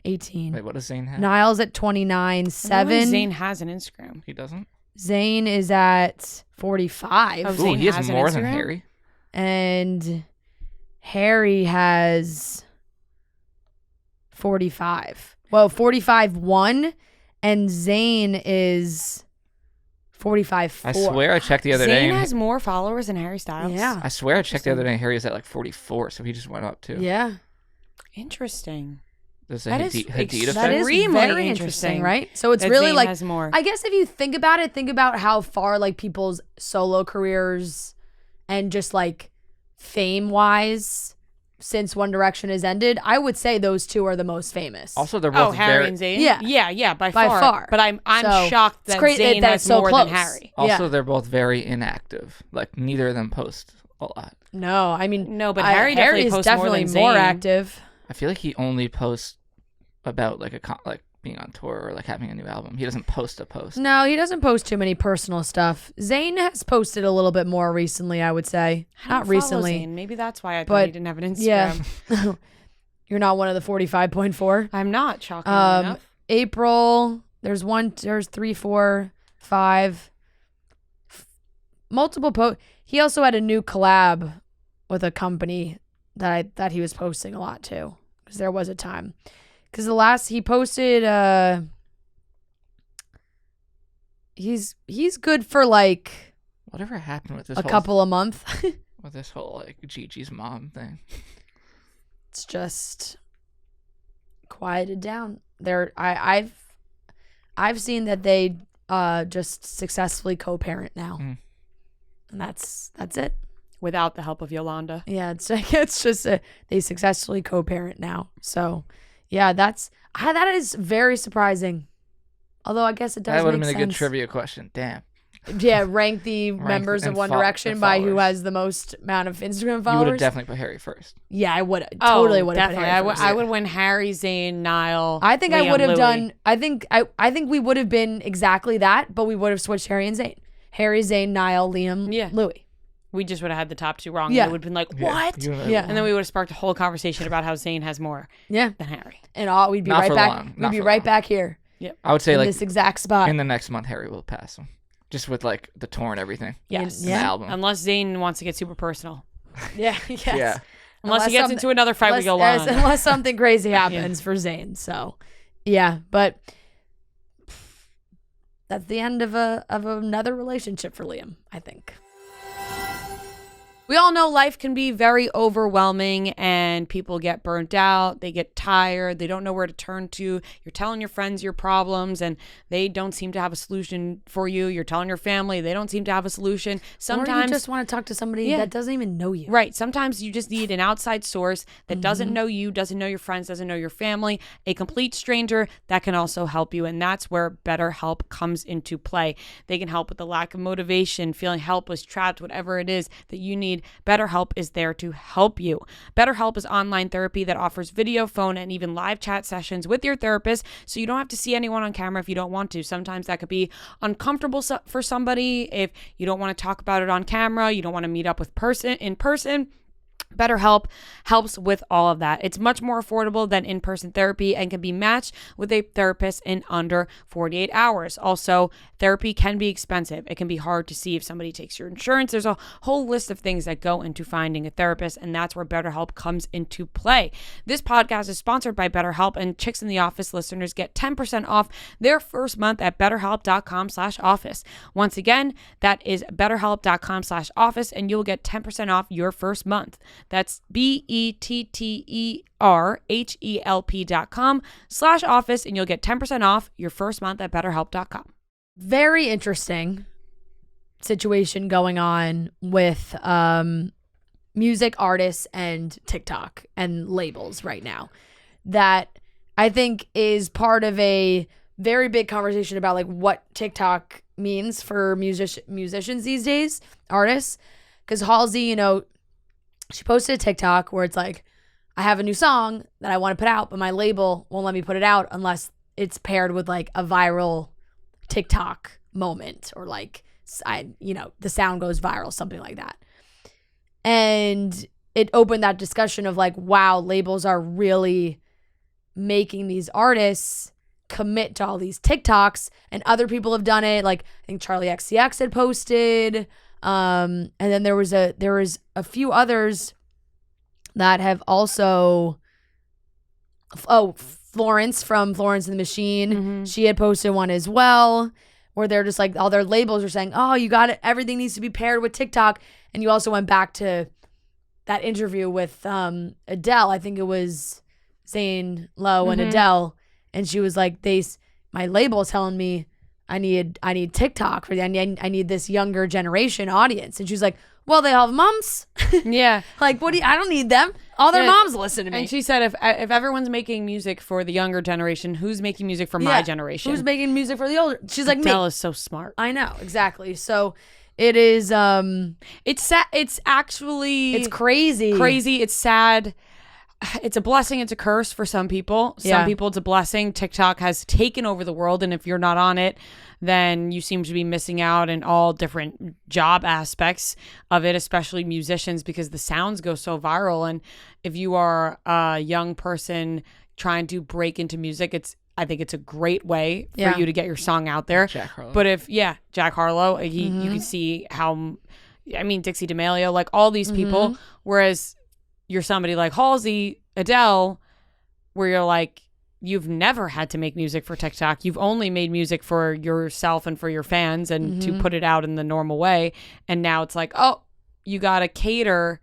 18. Wait, what does Zayn have? Niall's at 29, 7. Zayn has an Instagram. He doesn't? Zayn is at 45. Oh, Ooh, Zayn he has has an more than Instagram? Harry. And Harry has 45. Well, 45.1, and Zayn is 45.4. I swear I checked the other day. Zayn and- has more followers than Harry Styles. Yeah. I swear I checked the other day. Harry was at like 44, so he just went up too. Yeah. Interesting. There's a That is Hadid ex- effect. That is Extremely very interesting, interesting right? So it's that really Zayn like, has more. I guess if you think about it, think about how far like people's solo careers and just like fame wise since One Direction has ended, I would say those two are the most famous. Also, they're both Harry and Zayn. Yeah, by far. But I'm So, shocked that Zayn that has it's so more close. than Harry. Also, they're both very inactive. Like neither of them post a lot. No, I mean No, but Harry definitely is posts definitely more than Zayn. active. I feel like he only posts about like being on tour or like having a new album. He doesn't post a post. No, he doesn't post too many personal stuff. Zayn has posted a little bit more recently, I would say. I don't Not follow recently. Zayn. Maybe that's why I thought But, he didn't have an Instagram. Yeah. You're not one of the 45.4. I'm not, shockingly enough. April, there's 3, 4, 5. Multiple posts. He also had a new collab with a company that he was posting a lot too. Because there was a time. Because the last he posted, he's good for like Whatever happened with this a couple a month. with this whole like Gigi's mom thing? It's just quieted down. I've seen that they just successfully co-parent now, and that's it. Without the help of Yolanda. Yeah, it's just they successfully co-parent now. So yeah, that is very surprising. Although I guess it does. That would have make been a good sense. trivia question. Damn. Yeah, rank the members of and One Direction the by who followers. has the most amount of Instagram followers. You would have definitely put Harry first. Yeah, I would totally would have put definitely. Harry first. I would win Harry, Zayn, Niall. I think I Liam, would have Louis. done. I think we would have been exactly that, but we would have switched Harry and Zayn. Harry, Zayn, Niall, Liam, Louis. We just would have had the top two wrong. Yeah. And it would have been like, what? Yeah. And then we would have sparked a whole conversation about how Zayn has more than Harry. And we'd be Not right for back. long. We'd Not be for right long. back here I would say in like this exact spot. in the next month, Harry will pass him, just with like the tour and everything. Yes. And the album. Unless Zayn wants to get super personal. Yeah. Yes. Yeah. Unless he gets into another fight with unless, Yolanda. unless something crazy happens for Zayn. So, yeah, but that's the end of another relationship for Liam, I think. We all know life can be very overwhelming and people get burnt out. They get tired. They don't know where to turn to. You're telling your friends your problems and they don't seem to have a solution for you. You're telling your family. They don't seem to have a solution. Sometimes or you just want to talk to somebody that doesn't even know you. Right. Sometimes you just need an outside source that doesn't know you, doesn't know your friends, doesn't know your family, a complete stranger that can also help you. And that's where BetterHelp comes into play. They can help with the lack of motivation, feeling helpless, trapped, whatever it is that you need. BetterHelp is there to help you. BetterHelp is online therapy that offers video, phone, and even live chat sessions with your therapist, so you don't have to see anyone on camera if you don't want to. Sometimes that could be uncomfortable for somebody if you don't want to talk about it on camera, you don't want to meet up in person. BetterHelp helps with all of that. It's much more affordable than in-person therapy and can be matched with a therapist in under 48 hours. Also, therapy can be expensive. It can be hard to see if somebody takes your insurance. There's a whole list of things that go into finding a therapist, and that's where BetterHelp comes into play. This podcast is sponsored by BetterHelp, and Chicks in the Office listeners get 10% off their first month at betterhelp.com/office. Once again, that is betterhelp.com/office, and you'll get 10% off your first month. That's betterhelp.com/office, and you'll get 10% off your first month at betterhelp.com. Very interesting situation going on with music artists and TikTok and labels right now that I think is part of a very big conversation about like what TikTok means for musicians these days, artists. Because Halsey, she posted a TikTok where it's like, I have a new song that I want to put out, but my label won't let me put it out unless it's paired with like a viral TikTok moment or like, the sound goes viral, something like that. And it opened that discussion of like, wow, labels are really making these artists commit to all these TikToks, and other people have done it. Like I think Charlie XCX had posted. And then there was a few others that have also, Florence from Florence and the Machine, she had posted one as well, where they're just like, all their labels are saying, oh, you got it, everything needs to be paired with TikTok. And you also went back to that interview with Adele. I think it was Zane Lowe and Adele, and she was like, my label is telling me I need TikTok for the, I need this younger generation audience. And she's like, well, they all have moms. Yeah. Like, I don't need them. All their moms listen to me. And she said, if everyone's making music for the younger generation, who's making music for my generation? Who's making music for the older? She's like, Adele me. is so smart. I know, exactly. So it is, it's actually, it's crazy. It's sad. It's a blessing. It's a curse for some people. Some people, it's a blessing. TikTok has taken over the world. And if you're not on it, then you seem to be missing out in all different job aspects of it, especially musicians, because the sounds go so viral. And if you are a young person trying to break into music, I think it's a great way for you to get your song out there. Jack Harlow. But Jack Harlow, you can see how, Dixie D'Amelio, like all these people, whereas you're somebody like Halsey, Adele, where you're like, you've never had to make music for TikTok. You've only made music for yourself and for your fans and to put it out in the normal way. And now it's like, oh, you got to cater.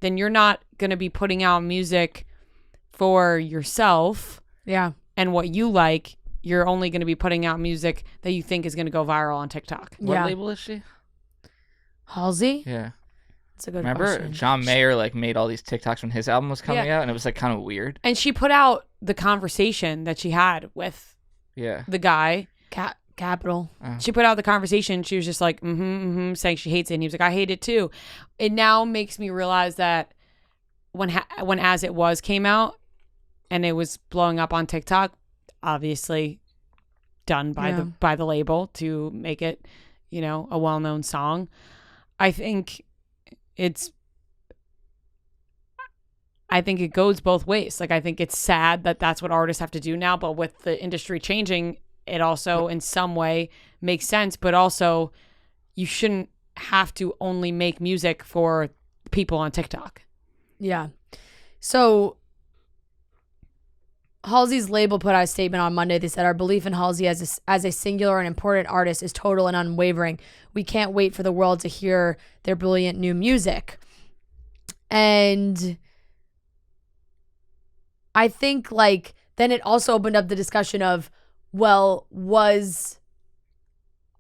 Then you're not going to be putting out music for yourself. Yeah. And what you like. You're only going to be putting out music that you think is going to go viral on TikTok. What label is she? Halsey? Yeah. That's a good Remember question. John Mayer made all these TikToks when his album was coming out, and it was kind of weird. And she put out the conversation that she had with the guy. Capital. She put out the conversation. She was just like, saying she hates it. And he was like, I hate it too. It now makes me realize that when As It Was came out and it was blowing up on TikTok, obviously done by the label to make it, a well-known song. I think it goes both ways. Like, I think it's sad that that's what artists have to do now, but with the industry changing, it also in some way makes sense, but also you shouldn't have to only make music for people on TikTok. Yeah. So Halsey's label put out a statement on Monday. They said, our belief in Halsey as a singular and important artist is total and unwavering. We can't wait for the world to hear their brilliant new music. And I think then it also opened up the discussion of, well, was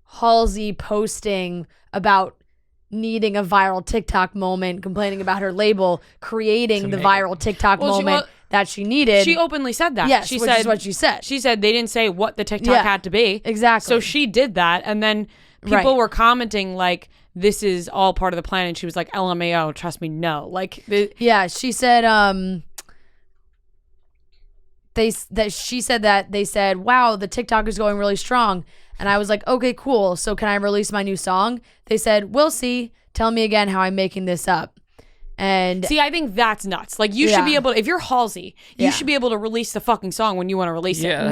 Halsey posting about needing a viral TikTok moment, complaining about her label, creating the viral TikTok moment that she needed? She openly said that. Yes, she which said is what she said. She said they didn't say what the TikTok had to be. Exactly. So she did that, and then people were commenting like, this is all part of the plan, and she was like, LMAO, trust me, no. She said they said, wow, the TikTok is going really strong. And I was like, okay, cool. So can I release my new song? They said, we'll see. Tell me again how I'm making this up. And see, I think that's nuts. Like, you should be able to, if you're Halsey, you should be able to release the fucking song when you want to release it.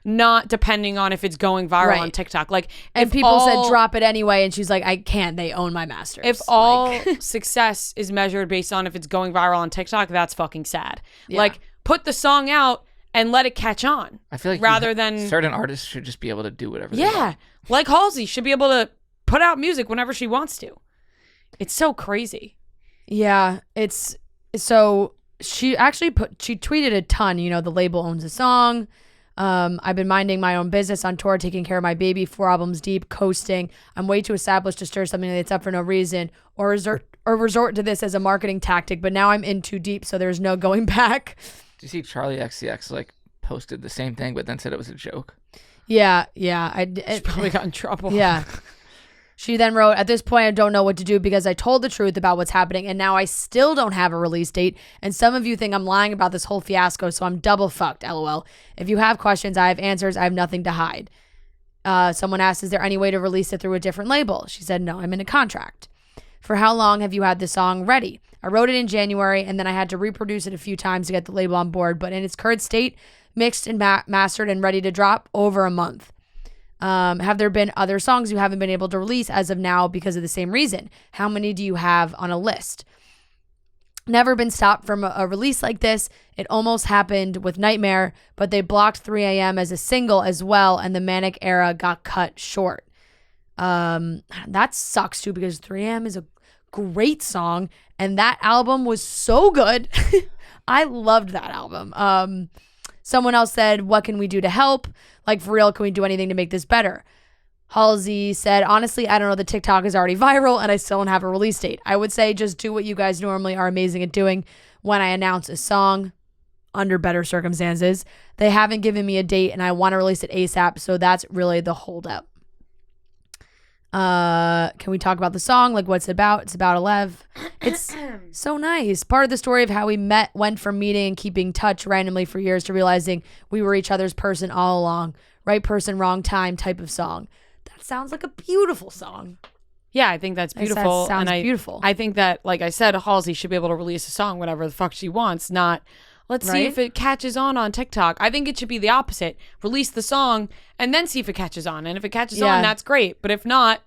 Not depending on if it's going viral on TikTok. And people said drop it anyway, and she's like, I can't. They own my masters. If all success is measured based on if it's going viral on TikTok, that's fucking sad. Yeah. Put the song out and let it catch on. I feel like rather than certain artists should just be able to do whatever they want. Like Halsey should be able to put out music whenever she wants to. It's so crazy. Yeah, it's so she tweeted a ton. The label owns the song. I've been minding my own business on tour, taking care of my baby, 4 albums deep, coasting. I'm way too established to stir something that's up for no reason or resort to this as a marketing tactic. But now I'm in too deep, so there's no going back. Do you see Charlie XCX posted the same thing, but then said it was a joke? Yeah. She probably got in trouble. Yeah. She then wrote, at this point, I don't know what to do because I told the truth about what's happening, and now I still don't have a release date. And some of you think I'm lying about this whole fiasco, so I'm double fucked, LOL. If you have questions, I have answers. I have nothing to hide. Someone asked, is there any way to release it through a different label? She said, no, I'm in a contract. For how long have you had the song ready? I wrote it in January, and then I had to reproduce it a few times to get the label on board. But in its current state, mixed and mastered and ready to drop, over a month. Have there been other songs you haven't been able to release as of now because of the same reason? How many do you have on a list? Never been stopped from a release like this. It almost happened with Nightmare, but they blocked 3 a.m. as a single as well, and the Manic era got cut short. That sucks too, because 3 a.m. is a great song, and that album was so good. I loved that album. Someone else said, what can we do to help? For real, can we do anything to make this better? Halsey said, honestly, I don't know. The TikTok is already viral and I still don't have a release date. I would say just do what you guys normally are amazing at doing when I announce a song under better circumstances. They haven't given me a date and I want to release it ASAP. So that's really the holdup. Can we talk about the song? Like what's it about? It's about Alev. It's so nice. Part of the story of how we went from meeting and keeping touch randomly for years to realizing we were each other's person all along. Right person, wrong time type of song. That sounds like a beautiful song. Yeah, I think that's beautiful. That sounds beautiful. I think that, like I said, Halsey should be able to release a song whenever the fuck she wants, not let's see if it catches on TikTok. I think it should be the opposite. Release the song and then see if it catches on. And if it catches on, that's great. But if not,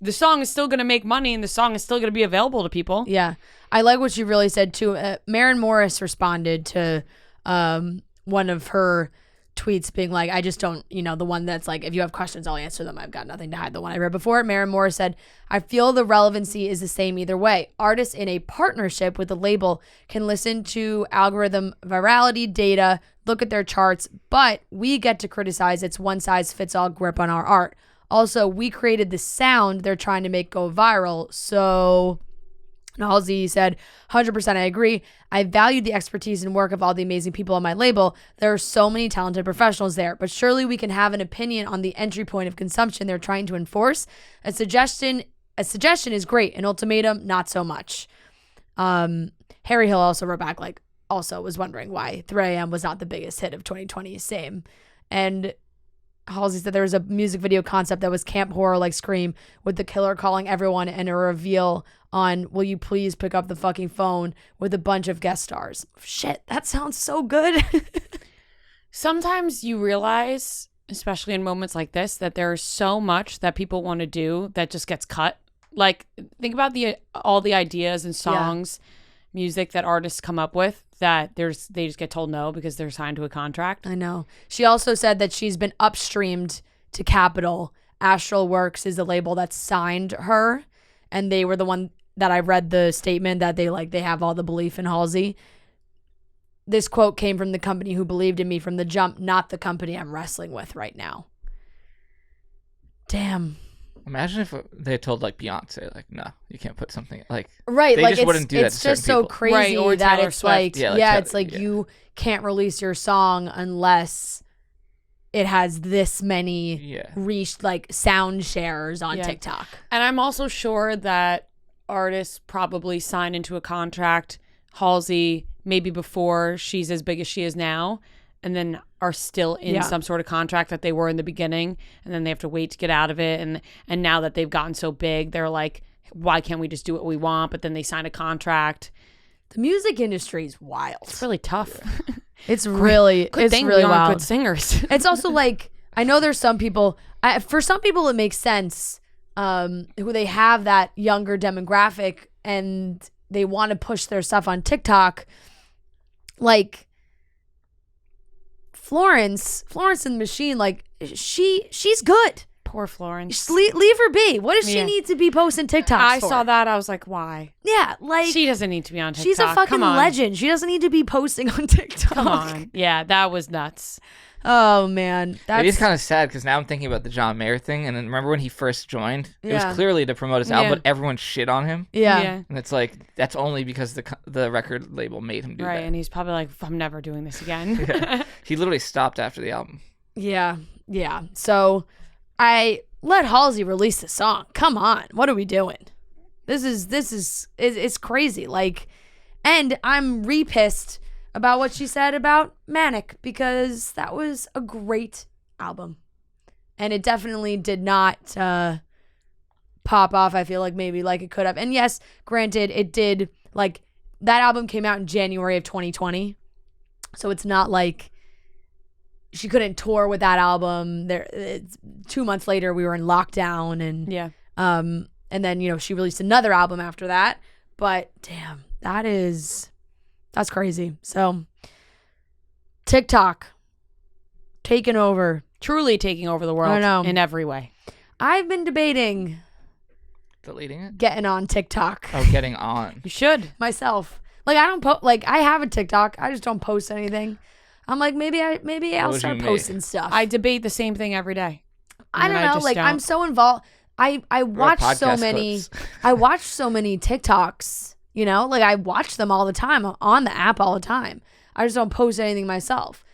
the song is still going to make money and the song is still going to be available to people. Yeah. I like what you really said too. Maren Morris responded to one of her tweets being like, I just don't, the one that's like, if you have questions, I'll answer them. I've got nothing to hide. The one I read before, Maren Morris said, I feel the relevancy is the same either way. Artists in a partnership with a label can listen to algorithm virality data, look at their charts, but we get to criticize its one size fits all grip on our art. Also, we created the sound they're trying to make go viral. So Halsey said, 100% I agree. I valued the expertise and work of all the amazing people on my label. There are so many talented professionals there, but surely we can have an opinion on the entry point of consumption they're trying to enforce. A suggestion is great. An ultimatum, not so much. Harry Hill also wrote back, also was wondering why 3am was not the biggest hit of 2020. Same. And Halsey said there was a music video concept that was camp horror like Scream with the killer calling everyone and a reveal on will you please pick up the fucking phone with a bunch of guest stars. Shit, that sounds so good. Sometimes you realize, especially in moments like this, that there's so much that people want to do that just gets cut. Like, think about all the ideas and songs, music that artists come up with that they just get told no because they're signed to a contract. I know. She also said that she's been upstreamed to Capitol. Astral Works is the label that signed her, and they were the one that I read the statement that they have all the belief in Halsey. This quote came from the company who believed in me from the jump, not the company I'm wrestling with right now. Damn. Imagine if they told Beyonce, no, you can't put something right. They just wouldn't do that to certain just so people. crazy right, or that Taylor it's Swift. You can't release your song unless it has this many reached sound shares on TikTok. And I'm also sure that artists probably sign into a contract, Halsey, maybe before she's as big as she is now, and then are still in some sort of contract that they were in the beginning, and then they have to wait to get out of it. And now that they've gotten so big, they're like, why can't we just do what we want? But then they sign a contract. The music industry is wild. It's really tough. It's really wild. Good singers. It's also I know there's some people, for some people it makes sense, who they have that younger demographic and they want to push their stuff on TikTok. Florence and the Machine, she's good. Poor Florence. Just leave her be. What does she need to be posting TikToks I for? saw that. I was like, why? Yeah, she doesn't need to be on TikTok. She's a fucking legend. She doesn't need to be posting on TikTok. Come on. Yeah, that was nuts. Oh, man. It is kind of sad because now I'm thinking about the John Mayer thing. And then remember when he first joined? It was clearly to promote his album, but everyone shit on him. Yeah. And it's that's only because the record label made him do that. Right, and he's probably like, I'm never doing this again. He literally stopped after the album. Yeah. So I let Halsey release the song. Come on. What are we doing? This is it's crazy. And I'm re-pissed about what she said about Manic because that was a great album. And it definitely did not pop off, I feel like maybe it could have. And yes, granted, it did, that album came out in January of 2020. So it's not she couldn't tour with that album. 2 months later, we were in lockdown and then, she released another album after that. But damn, that's crazy. So TikTok taking over. Truly taking over the world. I know. In every way. I've been debating deleting it, getting on TikTok. Oh, getting on. You should. Myself. I don't I have a TikTok. I just don't post anything. I'm maybe I'll start posting stuff. I debate the same thing every day. I don't know. Like, I'm so involved. I watch so many. I watch so many TikToks. You know, like I watch them all the time on the app all the time. I just don't post anything myself.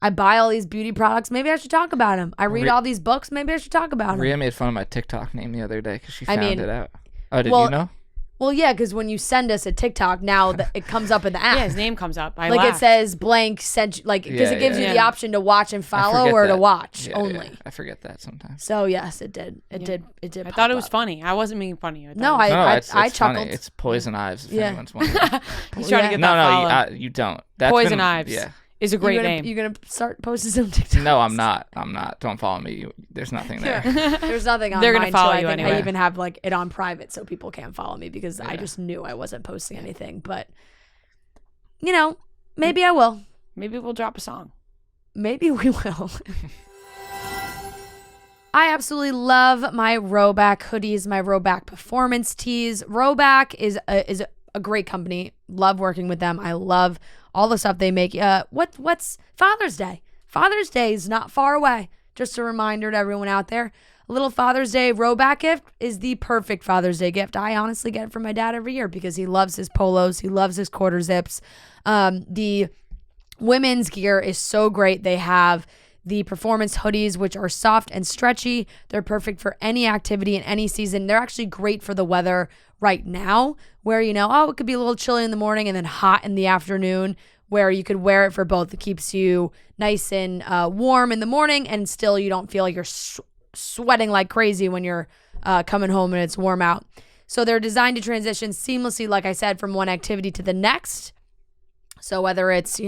I buy all these beauty products. Maybe I should talk about them. I read all these books. Maybe I should talk about them. Rhea made fun of my TikTok name the other day because she found it out. Oh, did you know? Well, yeah, because when you send us a TikTok, now it comes up in the app. Yeah, his name comes up. I like laughed. It says blank sent, like because it gives you the option to watch and follow or to watch only. Yeah. I forget that sometimes. So yes, it did. It did. I thought it was funny. I wasn't making fun of you. I chuckled. Funny. It's Poison Ives. If anyone's wondering. He's trying to get that follow. You don't. That's Poison Ives. Yeah. Is a great name. You're gonna start posting some TikToks. No, I'm not. Don't follow me. There's nothing there. There's nothing on They're gonna mine follow too. you I think anyway. I even have like it on private so people can't follow me because I just knew I wasn't posting anything. But you know, maybe I will. Maybe we'll drop a song. Maybe we will. I absolutely love my Rowback hoodies, my Rowback performance tees. Rowback is a great company. Love working with them. I love all the stuff they make. What's Father's Day? Father's Day is not far away. Just a reminder to everyone out there. A little Father's Day Rowback gift is the perfect Father's Day gift. I honestly get it from my dad every year because he loves his polos. He loves his quarter zips. The women's gear is so great. They have the performance hoodies, which are soft and stretchy. They're perfect for any activity in any season. They're actually great for the weather right now where, it could be a little chilly in the morning and then hot in the afternoon, where you could wear it for both. It keeps you nice and warm in the morning and still you don't feel like you're sweating like crazy when you're coming home and it's warm out. So they're designed to transition seamlessly, like I said, from one activity to the next. So whether it's,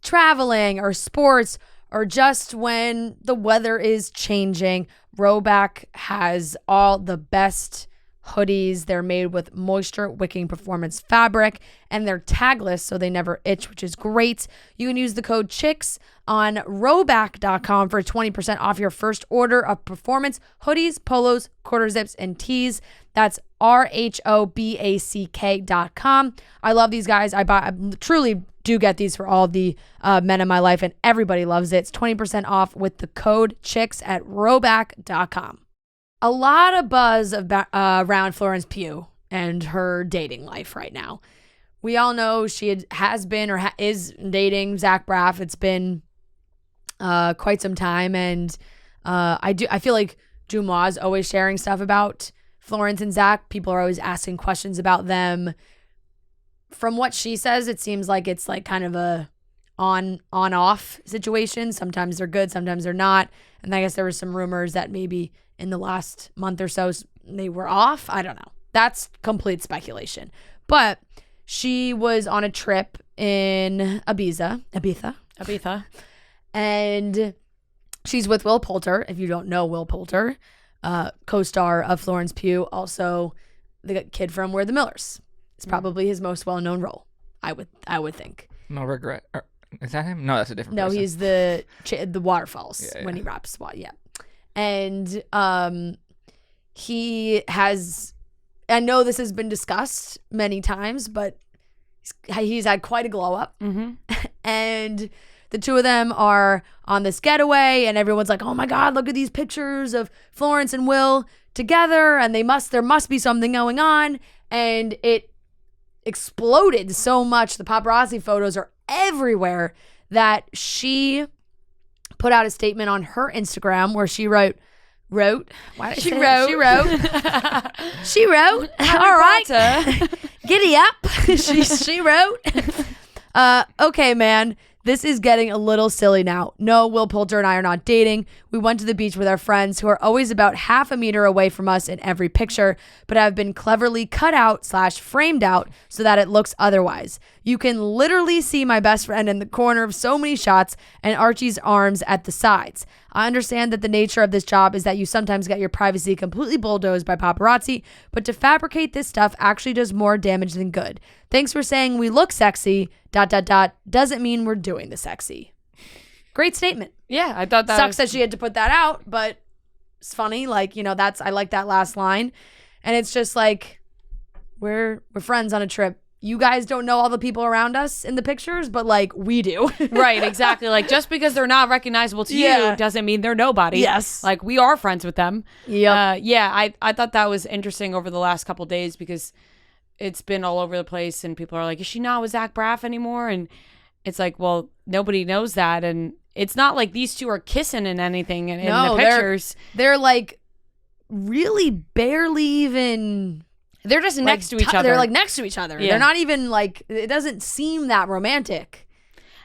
traveling or sports or just when the weather is changing, Rowback has all the best hoodies. They're made with moisture wicking performance fabric and they're tagless so they never itch, which is great. You can use the code CHICKS on rowback.com for 20% off your first order of performance hoodies, polos, quarter zips, and tees. That's RHOBACK.com. I love these guys. I truly do get these for all the men in my life and everybody loves it. It's 20% off with the code CHICKS at rowback.com. A lot of buzz around Florence Pugh and her dating life right now. We all know she has been or is dating Zach Braff. It's been quite some time, and I feel like Dumois is always sharing stuff about Florence and Zach. People are always asking questions about them. From what she says, it seems like it's like kind of a on-off situation. Sometimes they're good, sometimes they're not. And I guess there were some rumors that maybe in the last month or so they were off. I don't know. That's complete speculation. But she was on a trip in Ibiza. And she's with Will Poulter. If you don't know Will Poulter, co-star of Florence Pugh, also the kid from We're the Millers. It's probably his most well-known role, I would think. No Regret. Is that him? No, that's a different person. No, he's the Waterfalls when he raps. Yeah. And he has, I know this has been discussed many times, but he's had quite a glow up. Mm-hmm. And the two of them are on this getaway and everyone's like, oh my God, look at these pictures of Florence and Will together. And there must be something going on. And it exploded so much. The paparazzi photos are everywhere that she put out a statement on her Instagram where she wrote. All right, giddy up. she wrote, okay, man, this is getting a little silly now. No, Will Poulter and I are not dating. We went to the beach with our friends who are always about half a meter away from us in every picture, but have been cleverly cut out / framed out so that it looks otherwise. You can literally see my best friend in the corner of so many shots and Archie's arms at the sides. I understand that the nature of this job is that you sometimes get your privacy completely bulldozed by paparazzi, but to fabricate this stuff actually does more damage than good. Thanks for saying we look sexy, ... doesn't mean we're doing the sexy. Great statement. Yeah, I thought that sucks that she had to put that out, but it's funny. Like, I like that last line. And it's just like, we're friends on a trip you guys don't know all the people around us in the pictures, but like we do. Right, exactly. Like just because they're not recognizable to Yeah. you doesn't mean they're nobody. Yes. Like we are friends with them. Yep. I thought that was interesting over the last couple days because it's been all over the place and people are like, is she not with Zach Braff anymore? And it's like, well, nobody knows that. And it's not like these two are kissing in anything in the pictures. They're like really barely even... They're just next to each other. They're like next to each other. Yeah. They're not even like, it doesn't seem that romantic.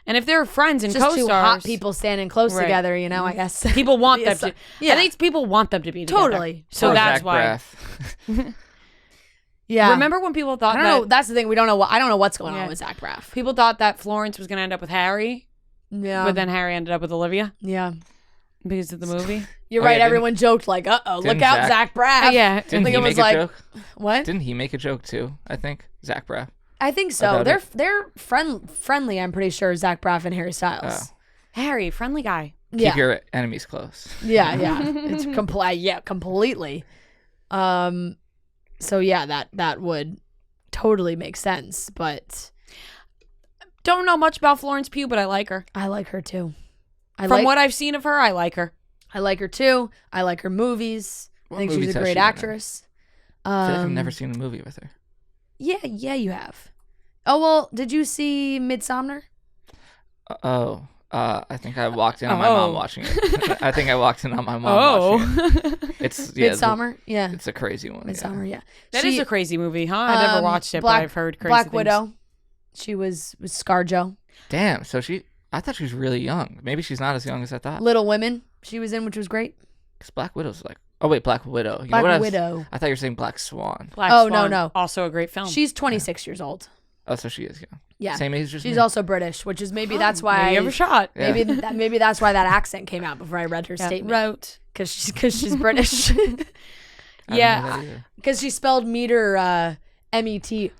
And if they're friends and It's just co-stars, two hot people standing close Right. together, you know, I guess. people want them to. Yeah. I think people want them to be together. Totally. So Poor that's Zach why. Braff. Yeah. Remember when people thought I don't know. That's the thing. We don't know. I don't know what's going Yeah. on with Zach Braff. people thought that Florence was going to end up with Harry, Yeah. but then Harry ended up with Olivia Yeah. because of the movie. You're Oh, right. yeah, Everyone joked like, look didn't out, Zach Braff. Yeah. Didn't think he it was make a like- joke? What? Didn't he make a joke too? I think Zach Braff. I think so. About They're friendly. I'm pretty sure Zach Braff and Harry Styles. Oh. Harry, friendly guy. Keep Yeah. your enemies close. Yeah. It's completely. So yeah, that would totally make sense. But Don't know much about Florence Pugh, but I like her. I like her too. From what I've seen of her, I like her. I like her too. I like her movies. I What think she's movies a has great she been in? actress. I feel like I've never seen a movie with her. Yeah, you have. Oh well, did you see Midsommar? I think I walked in on my mom watching it. I think I walked in on my mom watching it. It's Midsommar. Yeah. It's a crazy one. Midsommar. Yeah. That is a crazy movie, huh? I never watched it, but I've heard crazy Black things. Widow. She was ScarJo. Damn. So I thought she was really young. Maybe she's not as young as I thought. Little Women. She was in, which was great. Because Black Widow's like. Oh wait, Black Widow. You Black know what Widow. I thought you were saying Black Swan. Black Oh, Swan, no. Also a great film. She's 26 years old. Oh, so she is young. Yeah. Same age as She's me. also British, which is maybe that's why Maybe you have a shot. Yeah. maybe that's why that accent came out before I read her statement. Wrote. Because she's British. I didn't know Yeah. that either. Because she spelled meter METRE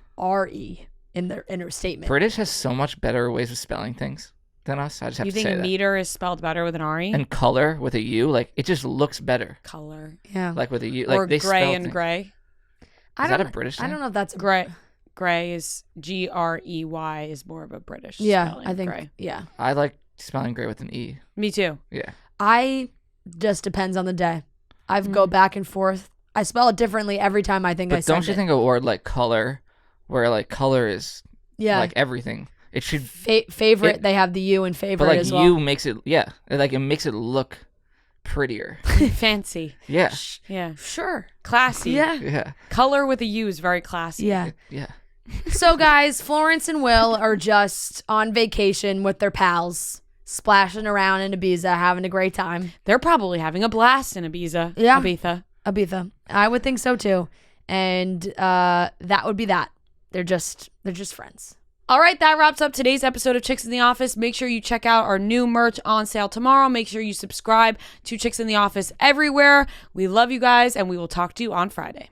in her statement. British has so much better ways of spelling things than us. I just have You to say think that. meter is spelled better with an R-E? And color with a U, like it just looks better. Color. Yeah. Like with a U, like Or they gray spell and things. gray. I Is that don't- a British I thing? don't know if that's Gray. Gray is Grey is more of a British Yeah, spelling. I think. Gray. Yeah. I like spelling gray with an E. Me too. Yeah. I just depends on the day. I go back and forth. I spell it differently every time I think I But send don't you it. think a word like color, where like color is Yeah. like everything, it should. Favorite, they have the U in favorite But like as well. U makes it, yeah, it makes it look prettier. Fancy. Yeah. Yeah. Sure. Classy. Yeah. Yeah. Color with a U is very classy. Yeah. Yeah. So guys, Florence and Will are just on vacation with their pals, splashing around in Ibiza, having a great time. They're probably having a blast in Ibiza. Yeah. Ibiza. I would think so too. And that would be that. They're just friends. All right, that wraps up today's episode of Chicks in the Office. Make sure you check out our new merch on sale tomorrow. Make sure you subscribe to Chicks in the Office everywhere. We love you guys, and we will talk to you on Friday.